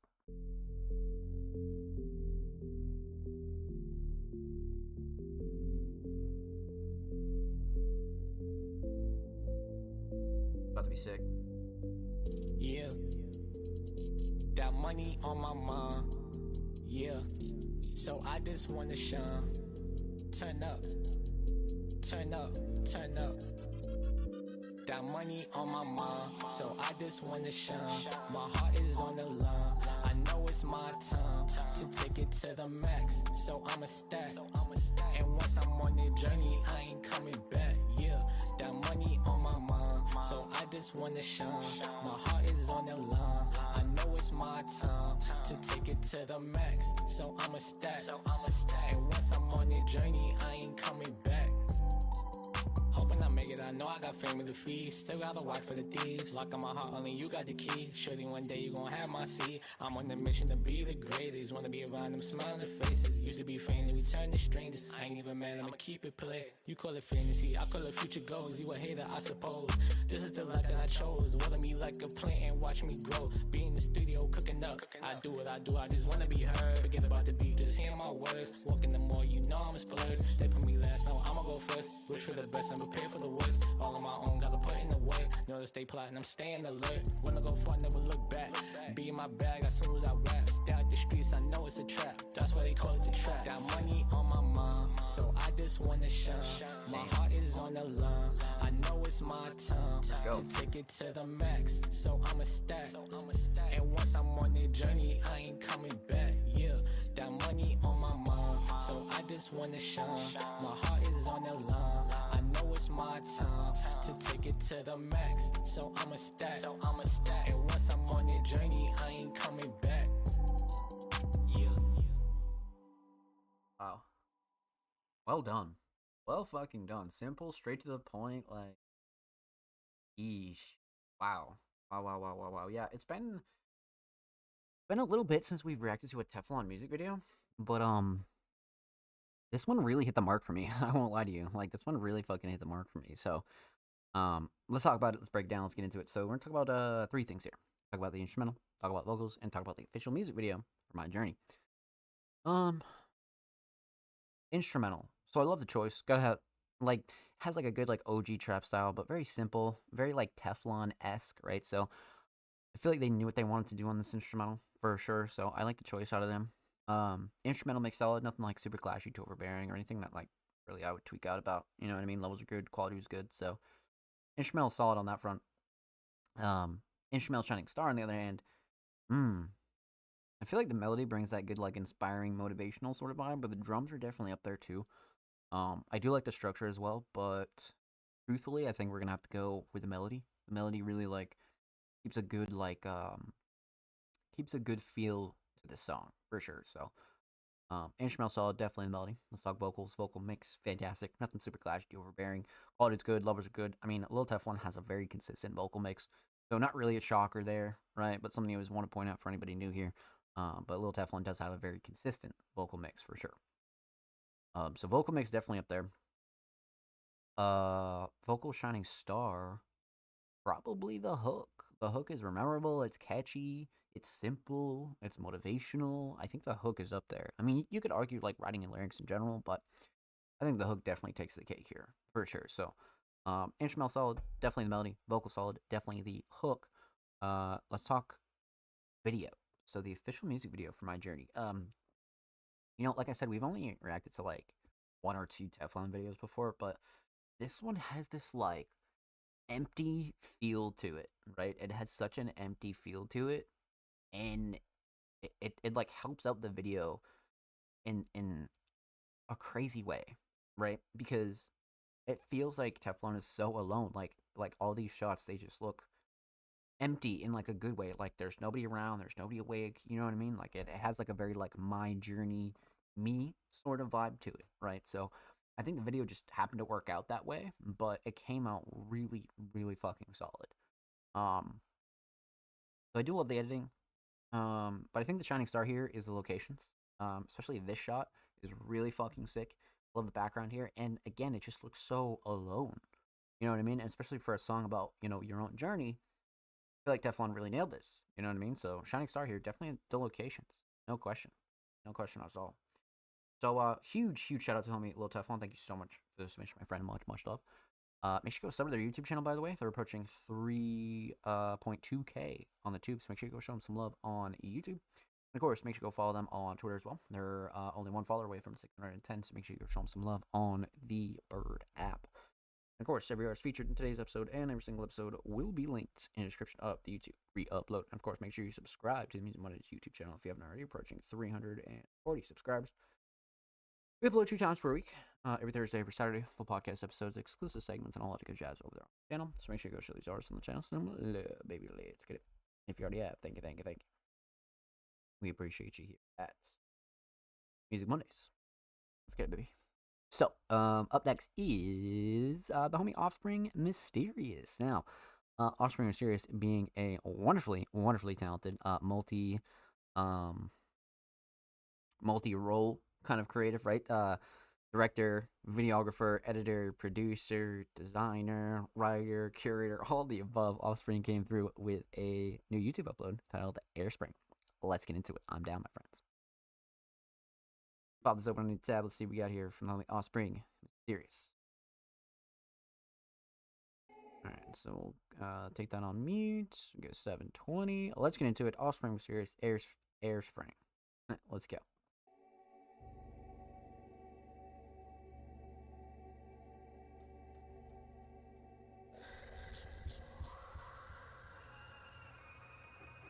About to be sick. Yeah. That money on my mind. Yeah. So I just wanna shine. Turn up. Turn up. Turn up. That money on my mind. So I just wanna shine. My heart is on the line. I know it's my time to take it to the max. So I'ma stack. And once I'm on the journey, I ain't coming back. Yeah. That money on my mind. So I just wanna shine. My heart is on the line. I know it's my time to take it to the max. So I'ma stack. And once I'm on the journey, I ain't coming back. Hoping I make it, I know I got family to feed. Still gotta watch for the thieves. Lock on my heart, only you got the key. Surely one day you gon' have my seat. I'm on the mission to be the greatest. Wanna be around them smiling faces. Used to be friendly, we turn to strangers. I ain't even mad, I'ma keep it play. You call it fantasy, I call it future goals. You a hater, I suppose. This is the life that I chose. Water me like a plant and watch me grow. Be in the studio cooking up. I do what I do, I just wanna be heard. Forget about the beat, just hear my words. Walking the more, you know I'm a splurge. They put me last, no, I'ma go first. Wish for the best, I'm prepared for the worst. All on my own, gotta put in the work. Know to stay plotting, I'm staying alert. Wanna go far, never look back. Be in my bag as soon as I rap. Stay out the streets, I know it's a trap. That's why they call it the trap. Got money on my mind, so I just wanna shine. My heart is on the line. I know it's my time to take it to the max. So I'ma stack. And once I'm on the journey, I ain't coming back. Yeah, that money on my mind, so I just wanna shine. My heart is on the line. I know it's my time to take it to the max. So I'ma stack. And once I'm on the journey, I ain't coming back. Yeah. Wow. Well done. Well fucking done. Simple, straight to the point, like eesh. Wow. Wow. Yeah, it's been a little bit since we've reacted to a Teflon music video, but this one really hit the mark for me. I won't lie to you. Like this one really fucking hit the mark for me. So let's talk about it. Let's break it down. Let's get into it. So we're gonna talk about 3 things here. Talk about the instrumental, talk about vocals, and talk about the official music video for My Journey. Instrumental. So I love the choice. Gotta have like has like a good like OG trap style, but very simple, very like Teflon-esque, right? So I feel like they knew what they wanted to do on this instrumental for sure. So I like the choice out of them. Instrumental makes solid, nothing like super clashy, too overbearing, or anything that like really I would tweak out about. You know what I mean? Levels are good, quality was good. So instrumental solid on that front. Instrumental shining star on the other hand. I feel like the melody brings that good like inspiring, motivational sort of vibe, but the drums are definitely up there too. I do like the structure as well, but truthfully, I think we're gonna have to go with the melody. The melody really like keeps a good like keeps a good feel to the song for sure. So instrumental solid, definitely the melody. Let's talk vocals. Vocal mix, fantastic. Nothing super clashy, overbearing. Quality's good, lovers are good. I mean, Lil Teflon has a very consistent vocal mix, so not really a shocker there, right? But something I always want to point out for anybody new here. But Lil Teflon does have a very consistent vocal mix for sure. So vocal mix definitely up there. Vocal shining star, probably the hook. The hook is memorable, it's catchy, it's simple, it's motivational. I think the hook is up there. I mean, you could argue like writing and lyrics in general, but I think the hook definitely takes the cake here for sure. So, instrumental solid, definitely the melody. Vocal solid, definitely the hook. Let's talk video. So the official music video for My Journey. You know, like I said, we've only reacted to like 1 or 2 Teflon videos before, but this one has this like empty feel to it, right? It has such an empty feel to it, and it like helps out the video in a crazy way, right? Because it feels like Teflon is so alone. Like all these shots, they just look empty in like a good way. Like there's nobody around, there's nobody awake. You know what I mean? Like it has like a very like my journey, me sort of vibe to it, right? So I think the video just happened to work out that way, but it came out really, really fucking solid. So I do love the editing. But I think the shining star here is the locations. Especially this shot is really fucking sick. Love the background here, and again, it just looks so alone. You know what I mean? And especially for a song about, you know, your own journey, I feel like Teflon really nailed this. You know what I mean? So shining star here, definitely the locations, no question at all. So huge shout out to homie Lil Teflon. Thank you so much for the submission, my friend. Much love. Make sure you go sub to their YouTube channel, by the way. They're approaching 3.2K on the tube, so make sure you go show them some love on YouTube. And of course, make sure you go follow them on Twitter as well. They're only one follower away from 610, so make sure you go show them some love on the Bird app. And of course, every artist featured in today's episode and every single episode will be linked in the description of the YouTube re-upload. And of course, make sure you subscribe to the Music Mondays YouTube channel if you haven't already, approaching 340 subscribers. We upload 2 times per week, every Thursday, every Saturday, full podcast episodes, exclusive segments, and all that good jazz over there on the channel. So make sure you go show these artists on the channel. Some love, baby, let's get it. If you already have, thank you. We appreciate you here at Music Mondays. Let's get it, baby. So, up next is the homie Offspring Mysterious. Now, Offspring Mysterious being a wonderfully talented, multi-role kind of creative, right? Director, videographer, editor, producer, designer, writer, curator, all the above. Offspring came through with a new YouTube upload titled Airspring. Let's get into it. I'm down, my friends. Pop this open on the tab. Let's see what we got here from the Offspring Mysterious. Alright, so we'll take that on mute. We go 720. Let's get into it. Offspring Mysterious Airspring. Let's go.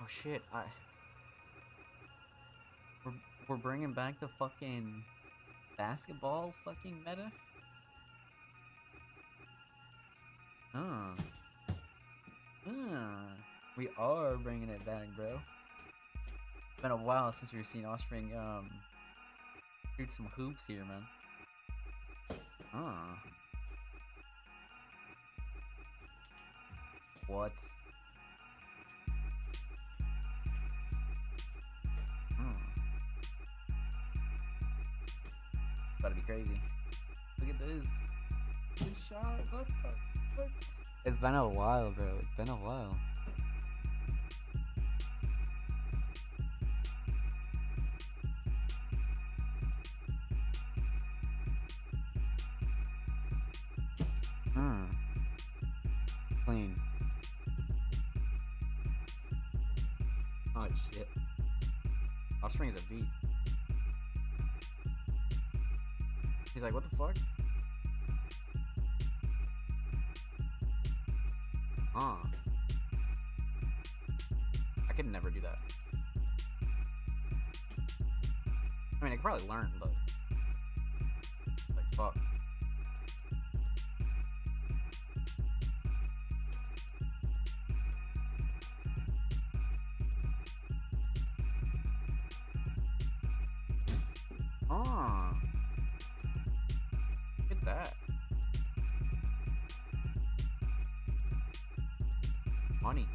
Oh shit, we're bringing back the fucking basketball fucking meta? We are bringing it back, bro. It's been a while since we've seen Offspring, shoot some hoops here, man. What? About to be crazy. Look at this. This shot. What the fuck? It's been a while, bro. It's been a while. Clean. Oh shit. Offspring is a beat. He's like, what the fuck? I could never do that. I mean, I could probably learn, but like, fuck. Look at that. Money.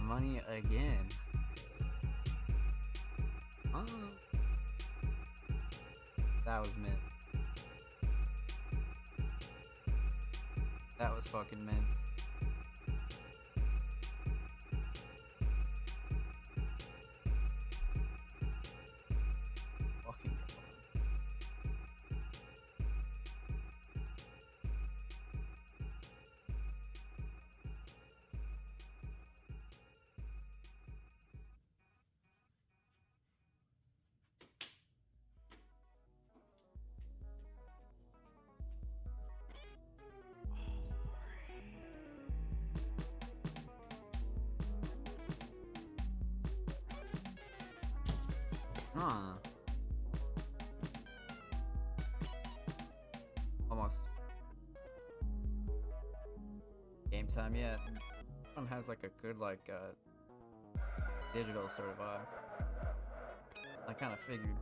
Money again. That was mint. That was fucking mint. Fucking get one. Huh. Almost. Game time, yeah. One has like a good digital sort of vibe. I kind of figured.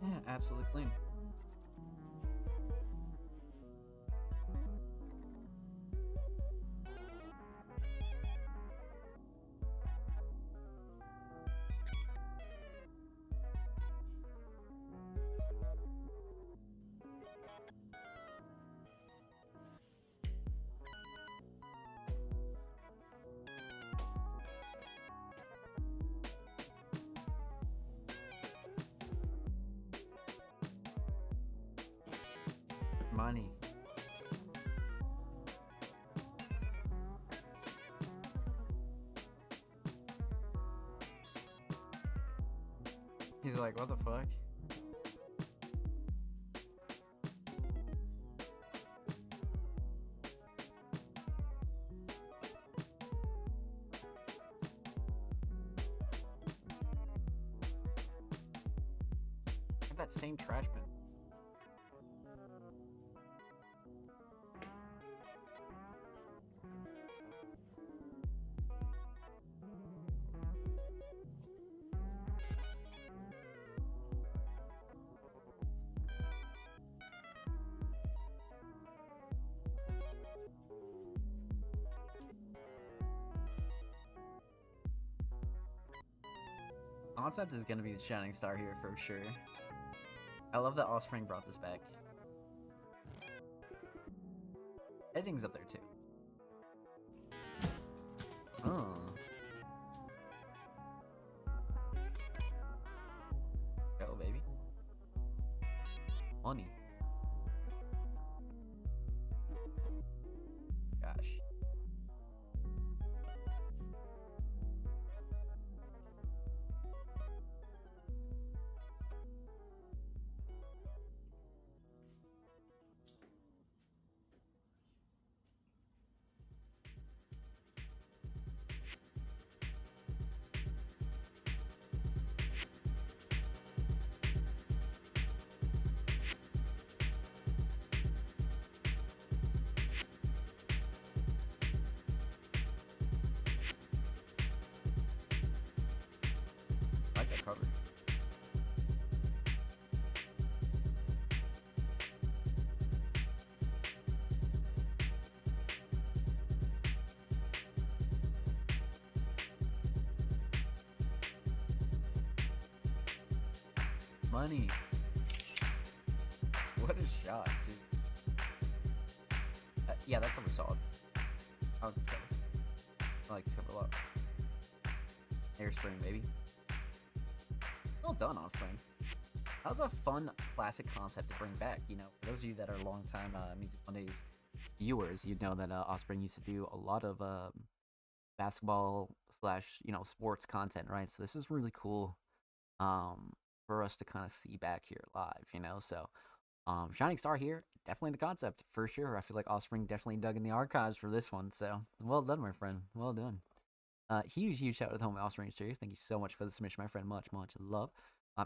Yeah, absolutely clean. Money. He's like, what the fuck? Look at that same trash bin. Concept is gonna be the shining star here for sure. I love that Offspring brought this back. Editing's up there too. Oh. Go, baby. Money. Gosh. I like that cover. Money. What a shot, too. Yeah, that cover's solid. I like this cover. I like this cover a lot. Airspring, baby. Well done, Offspring. That was a fun, classic concept to bring back. You know, for those of you that are longtime Music Mondays viewers, you'd know that Offspring used to do a lot of basketball slash, sports content, right? So this is really cool for us to kind of see back here live, so Shining Star here, definitely the concept for sure. I feel like Offspring definitely dug in the archives for this one, so well done, my friend. Well done. Huge shout out to the homie Offspring Series. Thank you so much for the submission, my friend. Much love.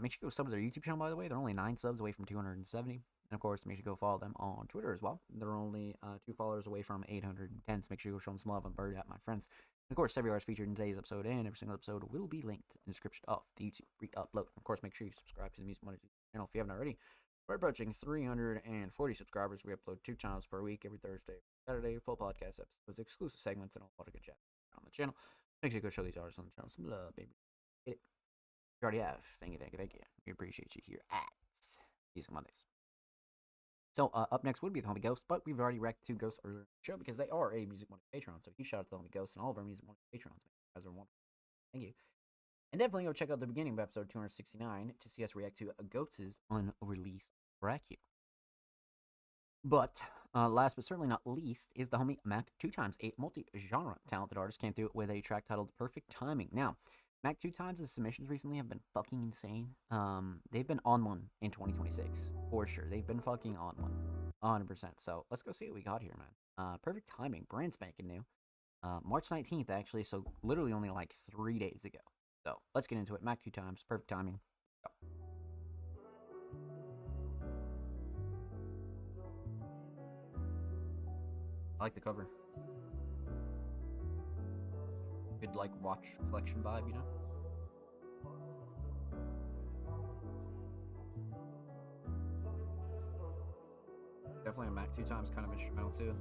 Make sure you go sub to their YouTube channel, by the way. They're only 9 subs away from 270. And of course, make sure you go follow them on Twitter as well. They're only 2 followers away from 810. So make sure you go show them some love on the bird app, my friends. And of course, every artist featured in today's episode and every single episode will be linked in the description of the YouTube re-upload. Of course, make sure you subscribe to the Music Money channel if you haven't already. We're approaching 340 subscribers. We upload 2 times per week, every Thursday, Saturday, full podcast episodes, exclusive segments, and a lot of good chat on the channel. Make sure you go show these artists on the channel some love, baby. Get it. You already have. Thank you. We appreciate you here at Music Mondays. So, up next would be the Homie Ghost, but we've already wrecked 2 ghosts earlier in the show because they are a Music Monday Patreon. So, huge shout out to the Homie Ghost and all of our Music Monday Patrons. You guys are wonderful. Thank you. And definitely go check out the beginning of episode 269 to see us react to Ghosts' unreleased track here. But last but certainly not least is the homie Mac 2x, a multi-genre talented artist, came through with a track titled Perfect Timing. Now, Mac 2x' submissions recently have been fucking insane. They've been on one in 2026, for sure. They've been fucking on one, 100%. So let's go see what we got here, man. Perfect Timing, brand spanking new. March 19th, actually, so literally only like 3 days ago. So let's get into it. Mac 2x, Perfect Timing. Go. I like the cover. Good, like, watch collection vibe, you know? Definitely a Mac 2x kind of instrumental, too.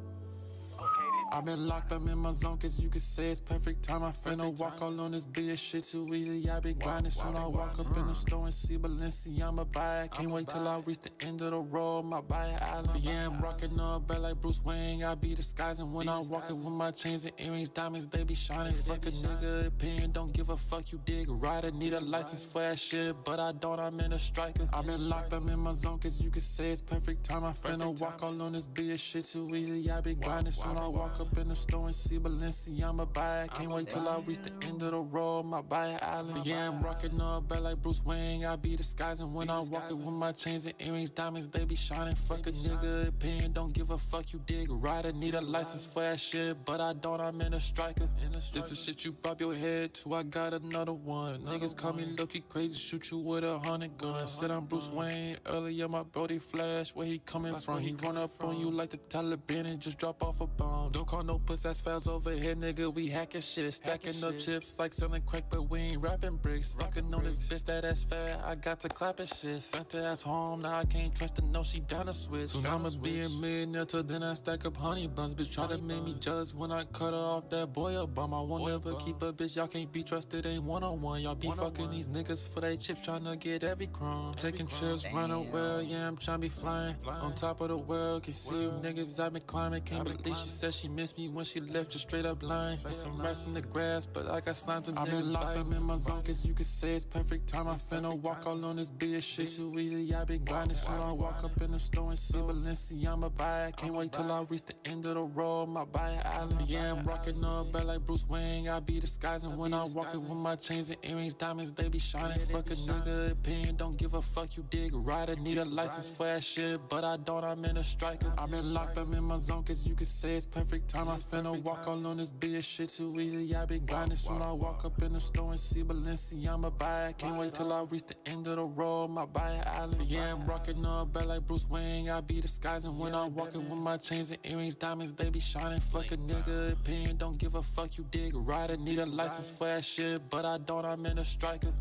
I've been locked up in my zone, cause you could say it's perfect time. I finna walk all on this bitch, shit too easy. I been grinding, soon I walk up in the store and see Balenciaga buy it. Can't wait till I reach the end of the road, my buy island. Yeah, I'm rocking up bad like Bruce Wayne. I be disguising when I'm walking with my chains and earrings, diamonds, they be shining. Fuck a nigga opinion, don't give a fuck, you dig right. I need a license for that shit, but I don't, I'm in a striker. I've been locked up in my zone, cause you could say it's perfect time. I finna walk all on this bitch, shit too easy. I been grinding, soon I walk up in the store and see Balenciaga buy it. Can't wait till I reach the end of the road, my buy island. Yeah, I'm rocking up bad like Bruce Wayne. I be disguising when I'm walking with my chains and earrings, diamonds, they be shining. Fuck a nigga opinion, don't give a fuck, you dig right. I need a license for that shit, but I don't, I'm in a striker. This the shit you pop your head to, I got another one. Niggas call me Loki crazy, shoot you with 100 guns. Said I'm Bruce Wayne, earlier my brody flash, where he coming from? He run up on you like the Taliban and just drop off a bomb. Don't call no puss ass fouls over here, nigga, we hacking shit. Stacking up chips like selling crack, but we ain't rapping bricks. Fucking on this bitch that ass fat, I got to clapping shit. Sent her ass home, now I can't trust her, no, she down to switch. Soon I'ma be a millionaire till then I stack up honey buns. Bitch try to make me jealous when I cut her off, that boy a bum. I won't ever keep a bitch, y'all can't be trusted, ain't one-on-one. Y'all be fucking these niggas for they chips, tryna get every crumb. Taking trips, run a world, yeah, I'm tryna be flying. On top of the world, can see niggas I've been climbing. Can't believe she said she missed me when she left, just straight up lying. There's some rats in the grass, but I got slimed to I've been locked up in my zone, cause you could say it's perfect time. I finna walk all on this bitch, shit too easy. I been grinding, soon I walk up in the store and see Balenciaga buy it. Can't wait till I reach the end of the road, my buy island. Yeah, I'm rocking up bad like Bruce Wayne. I be disguising when I'm walking with my chains and earrings, diamonds, they be shining. Fuck a nigga opinion, don't give a fuck, you dig right. I need a license for that shit, but I don't, I'm in a striker. I've been locked up in my zone, cause you could say it's perfect time. I finna walk all on this bitch, shit too easy. I been grinding, soon I walk up in the store and see Balenciaga buy it. Can't wait till I reach the end of the road, my buy island. Yeah, I'm rocking up bad like Bruce Wayne. I be disguising when I'm walking with my chains and earrings, diamonds, they be shining. Fuck a nigga opinion, don't give a fuck, you dig right. I need a license for that shit, but I don't, I'm in a striker.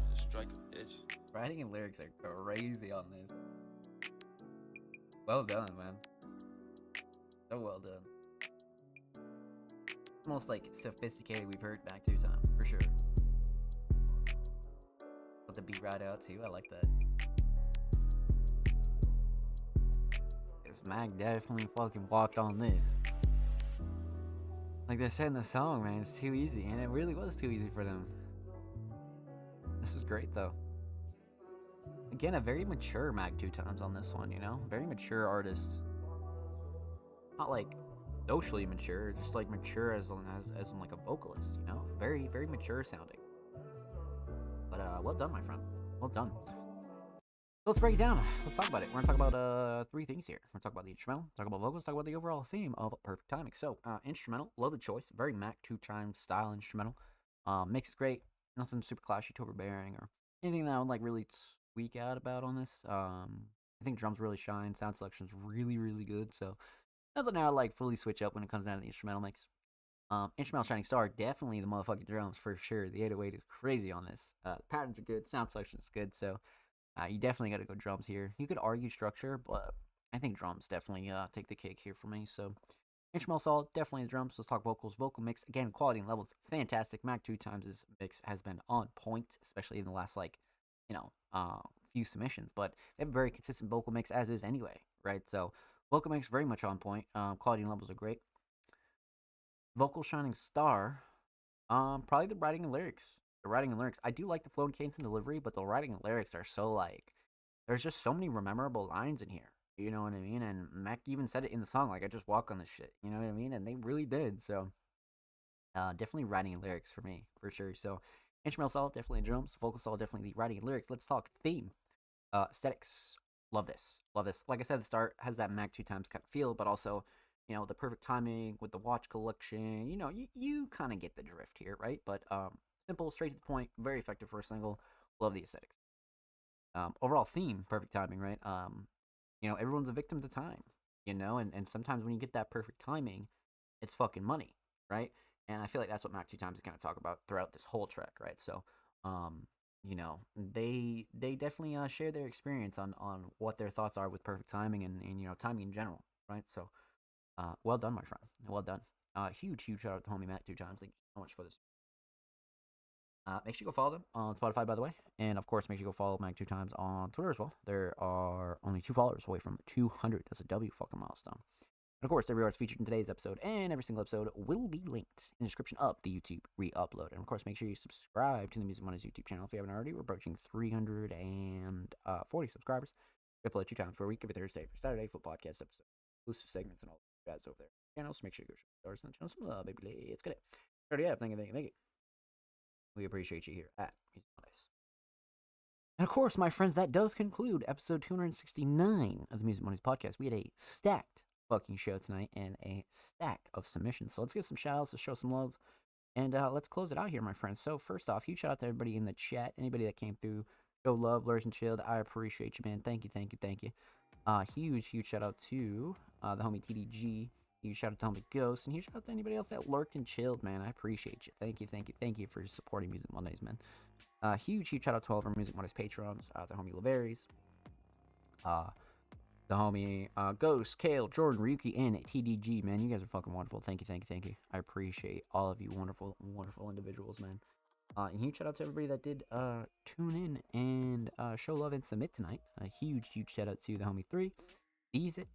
Writing and lyrics are crazy on this. Well done, man. So well done. Most like sophisticated we've heard Mac 2x, for sure. Let the beat right out too, I like that. This Mac definitely fucking walked on this. Like they said in the song, man, it's too easy, and it really was too easy for them. This was great though. Again, a very mature Mac 2x on this one, you know? Very mature artist. Not like socially mature, just like mature as in like a vocalist, you know? Very, very mature sounding. But well done, my friend. Well done. let's break it down. Let's talk about it. We're gonna talk about three things here. We're gonna talk about the instrumental, talk about vocals, talk about the overall theme of Perfect Timing. So, instrumental, love the choice. Very Mac 2 Times style instrumental. Mix is great. Nothing super clashy, too overbearing, or anything that I would like really tweak out about on this. I think drums really shine. Sound selection is really, really good. So, nothing I would like fully switch up when it comes down to the instrumental mix. Instrumental Shining Star, definitely the motherfucking drums for sure. The 808 is crazy on this. The patterns are good, sound selection is good, so you definitely got to go drums here. You could argue structure, but I think drums definitely take the cake here for me. So instrumental solid, definitely the drums. Let's talk vocals. Vocal mix, again, quality and levels fantastic. Mac 2 Times' mix has been on point, especially in the last few submissions. But they have a very consistent vocal mix as is anyway, right? So vocal mix very much on point. Quality and levels are great. Vocal Shining Star, probably the writing and lyrics. The writing and lyrics. I do like the flow and cadence and delivery, but the writing and lyrics are so there's just so many memorable lines in here. You know what I mean? And Mac even said it in the song, I just walk on this shit. You know what I mean? And they really did. So, definitely writing and lyrics for me, for sure. So, instrumental solid, definitely drums. Vocal solid, definitely the writing and lyrics. Let's talk theme. Aesthetics. Love this. Love this. Like I said, the start has that Mac 2 Times kind of feel, but also the perfect timing with the watch collection, you kind of get the drift here, right? But simple, straight to the point, very effective for a single. Love the aesthetics. Overall theme, perfect timing, right? Everyone's a victim to time, and sometimes when you get that perfect timing, it's fucking money, right? And I feel like that's what Mac 2 Times is going to talk about throughout this whole track, right? So, they definitely share their experience on what their thoughts are with perfect timing and timing in general, right? So, well done, my friend. Well done. Huge shout out to homie Mac 2 Times. Thank you so much for this. Make sure you go follow them on Spotify, by the way. And, of course, make sure you go follow Mac 2 Times on Twitter as well. There are only 2 followers away from 200. That's a W fucking milestone. And, of course, every artist featured in today's episode and every single episode will be linked in the description of the YouTube re-upload. And, of course, make sure you subscribe to the Music Mondays YouTube channel if you haven't already. We're approaching 340 subscribers. We upload 2 times per week, every Thursday for Saturday, full podcast episode, exclusive segments, and all that jazz over there. Channel, so make sure you go stars on the channel. Some love, baby. Let's get it. Already have. Thank you. We appreciate you here at Music Mondays. And of course, my friends, that does conclude episode 269 of the Music Mondays podcast. We had a stacked fucking show tonight and a stack of submissions. So let's give some shout outs, let's show some love, and let's close it out here, my friends. So first off, huge shout out to everybody in the chat, anybody that came through. Show love, Lurs and Chilled. I appreciate you, man. Thank you. Huge shout out to the homie TDG. Huge shout out to homie Ghost, and huge shout out to anybody else that lurked and chilled, man. I appreciate you. Thank you for supporting Music Mondays, man. Huge shout out to all of our Music Mondays patrons. The homie Laveries, the homie Ghost, Kale, Jordan, Ryuki, and TDG, man. You guys are fucking wonderful. Thank you. I appreciate all of you wonderful individuals, man. And huge shout out to everybody that did tune in and show love and submit tonight. A huge shout out to the homie 3, Easy,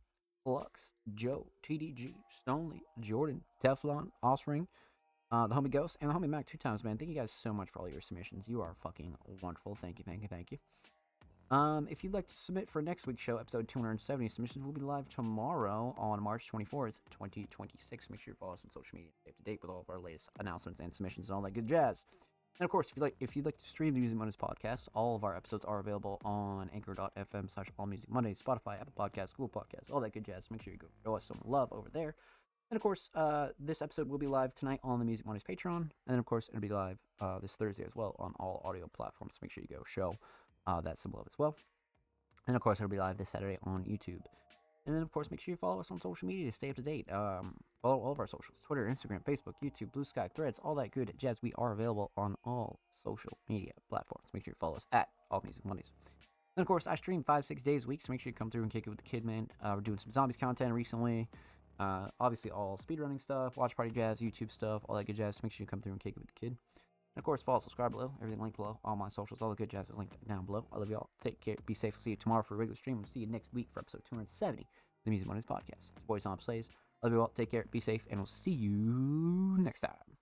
Flux, Joe, TDG, Stonely, Jordan, Teflon, Osring, the homie Ghost, and the homie Mac 2 Times, man. Thank you guys so much for all your submissions. You are fucking wonderful. Thank you. If you'd like to submit for next week's show, episode 270, submissions will be live tomorrow on March 24th, 2026. Make sure you follow us on social media, stay up to date with all of our latest announcements and submissions and all that good jazz. And of course, if you'd like to stream the Music Mondays podcast, all of our episodes are available on anchor.fm/allmusicmondays, Spotify, Apple Podcasts, Google Podcasts, all that good jazz. Make sure you go show us some love over there. And of course, this episode will be live tonight on the Music Mondays Patreon. And then of course, it'll be live this Thursday as well on all audio platforms. So make sure you go show that some love as well. And of course, it'll be live this Saturday on YouTube. And then, of course, make sure you follow us on social media to stay up to date. Follow all of our socials: Twitter, Instagram, Facebook, YouTube, Blue Sky, Threads, all that good jazz. We are available on all social media platforms. Make sure you follow us at All Music Mondays. And, of course, I stream 5-6 days a week, so make sure you come through and kick it with the kid, man. We're doing some zombies content recently. Obviously, all speedrunning stuff, watch party jazz, YouTube stuff, all that good jazz. So make sure you come through and kick it with the kid. And, of course, follow, subscribe below. Everything linked below. All my socials, all the good jazz is linked down below. I love y'all. Take care. Be safe. We'll see you tomorrow for a regular stream. We'll see you next week for episode 270. The Music Mondays podcast. It's Boys on Plays. Love you all. Take care. Be safe. And we'll see you next time.